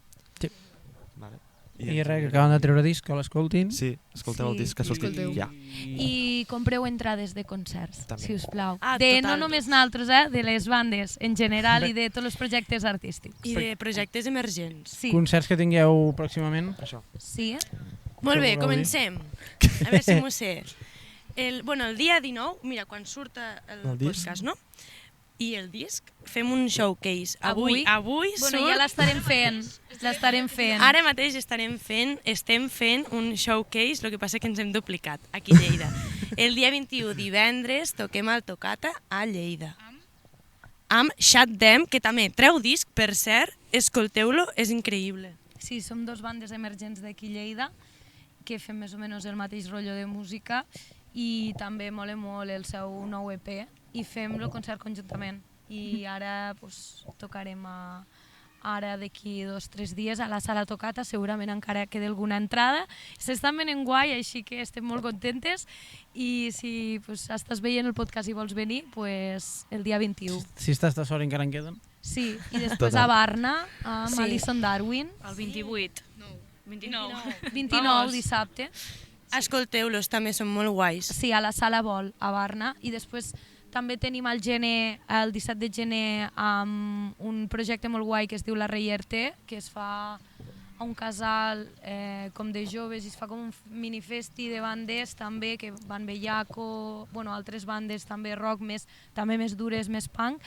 Vale. I res, que acaben de treure disc, que l'escoltin. Sí, escolteu el Sí. disc que ha sortit Escolteu. ja. I compreu entrades de concerts, També. si us plau. Ah, De total. no només naltros, de les bandes en general i de tots els projectes artístics. I de projectes emergents. Sí, Concerts que tingueu pròximament. Això. sí. Molt bé, Què voleu dir? comencem. A veure si m'ho sé. El dia 19, mira, quan surt el disc? podcast, no? I el disc, fem un showcase. Avui? Avui Bueno, surt... ja l'estarem fent. Ara mateix estem fent un showcase, el que passa que ens hem duplicat aquí a Lleida. El dia 21, divendres, toquem al Tocata a Lleida. Amb Shut Them, que també treu disc, per cert, escolteu-lo, és increïble. Sí, som dos bandes emergents d'aquí Lleida que fem més o menys el mateix rotllo de música i també mola molt el seu nou EP i fem el concert conjuntament. I ara pues, tocarem ara d'aquí 2 o 3 dies a la Sala Tocata, segurament encara queda alguna entrada. S'estan venent guai, així que estem molt contentes i si pues, estàs veient el podcast i vols venir, pues, el dia 21. Si estàs de sort encara en queden. Sí, i després Total. a Barna, amb Sí. Alison Darwin, El 28. 29. 29 Vamos. dissabte. Escolteu-los, també són molt guais. Sí, a la Sala Vol, a Barna. I després també tenim el 17 de gener, un projecte molt guai que es diu La Reierte, que es fa a un casal com de joves i es fa com un minifesti de bandes també, que van Bellaco, bueno, altres bandes també rock, també més dures, més punk.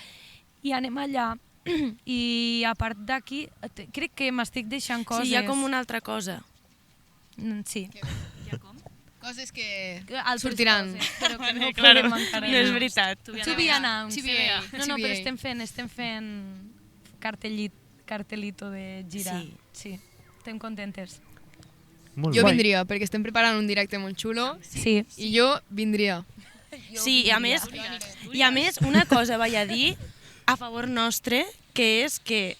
I anem allà. I a part d'aquí, crec que m'estic deixant coses. Sí, hi ha com una altra cosa. Sí. Coses que Altres sortiran. coses, però que no Claro, podem encara no és dir. veritat. To be announced. TBA. No, però TBA. estem fent cartelito de gira. Sí. Sí. Estem contentes. Molt Jo bé. vindria, perquè estem preparant un directe molt xulo Sí. i jo vindria. Sí, i a més, una cosa vaig a dir a favor nostre, que és que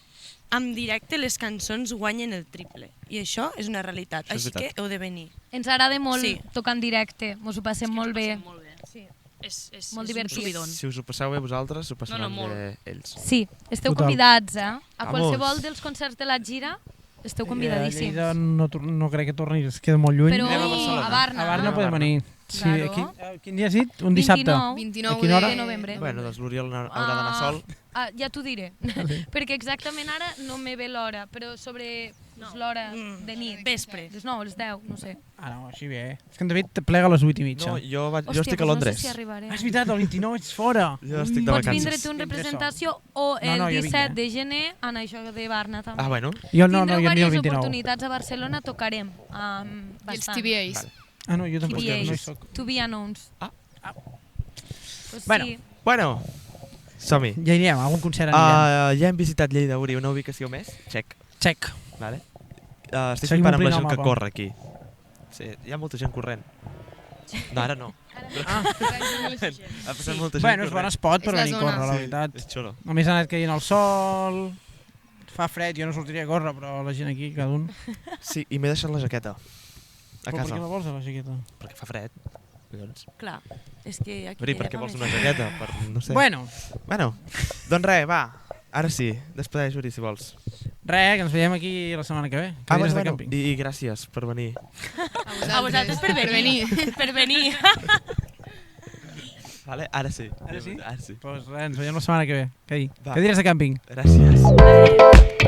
en directe les cançons guanyen el triple. I això és una realitat, Això és així que veritat. heu de venir. Ens agrada molt Sí. tocar en directe, mos ho passem molt bé. Molt bé. Sí. És Molt un divertit. subidon. Si us ho passeu bé vosaltres, ho passaran molt. bé ells. Sí, esteu Total. convidats, A Vamos. qualsevol dels concerts de la gira esteu convidadíssims. A Lleida no crec que torni, es queda molt lluny. Però Anem a a Barcelona. Barna. A Barna podem venir. Sí, Claro. aquí, quin dia has dit? Un dissabte. 29. A quina hora? de novembre. Bueno, doncs l'Oriol haurà d'anar sol. Ja t'ho diré, perquè exactament ara no me ve l'hora, però sobre l'hora de nit. Vespre. Les 9, les 10, no sé. Ah, no, així bé. És que en David plega a les 8:30. No, jo Hòstia, estic a doncs Londres. No sé si arribaré. Ah, és veritat, el 29 ets fora. Jo estic de Pots vacances. vindre tu en representació o No, el no, jo vinc, 17 eh? de gener en això de Barna també. Ah, bueno. Jo no, Tindreu jo ni el diverses 29. oportunitats a Barcelona, tocarem I els bastant. TBAs. Vale. Ah, no, jo tampoc, TBAs. no hi soc. To be announced. Ah. Pues Bueno. sí. Bueno, som-hi. Ja anirem, a algun concert anirem. Ja hem visitat Lleida, Uri, una ubicació més. Check. Check. Vale. Estic Seguim flipant amb la omplint gent el que mapa. corre aquí. Sí, hi ha molta gent corrent. No, ara no. Ha passat molta gent Bueno, és bon espot per És la venir a zona. córrer, la Sí, veritat. és xulo. A més ha anat caient el sol, fa fred, jo no sortiria a córrer, però la gent aquí, cada un. Sí, i m'he deixat la jaqueta. A Però per casa. què la vols, a la jaqueta? Perquè fa fred. Collons. Clar, és que aquí... Uri, per què vols una jaqueta? Per, no sé. Bueno, Bueno, doncs res, va. Ara sí, despedeix, Uri, si vols. Res, que ens veiem aquí la setmana que ve. Cadires de càmping. I gràcies per venir. A vosaltres per venir. Per venir. Vale? Ara sí. Ara sí? Ara sí. Pues res, ens veiem la setmana que ve. Va. Cadires de càmping. Gràcies.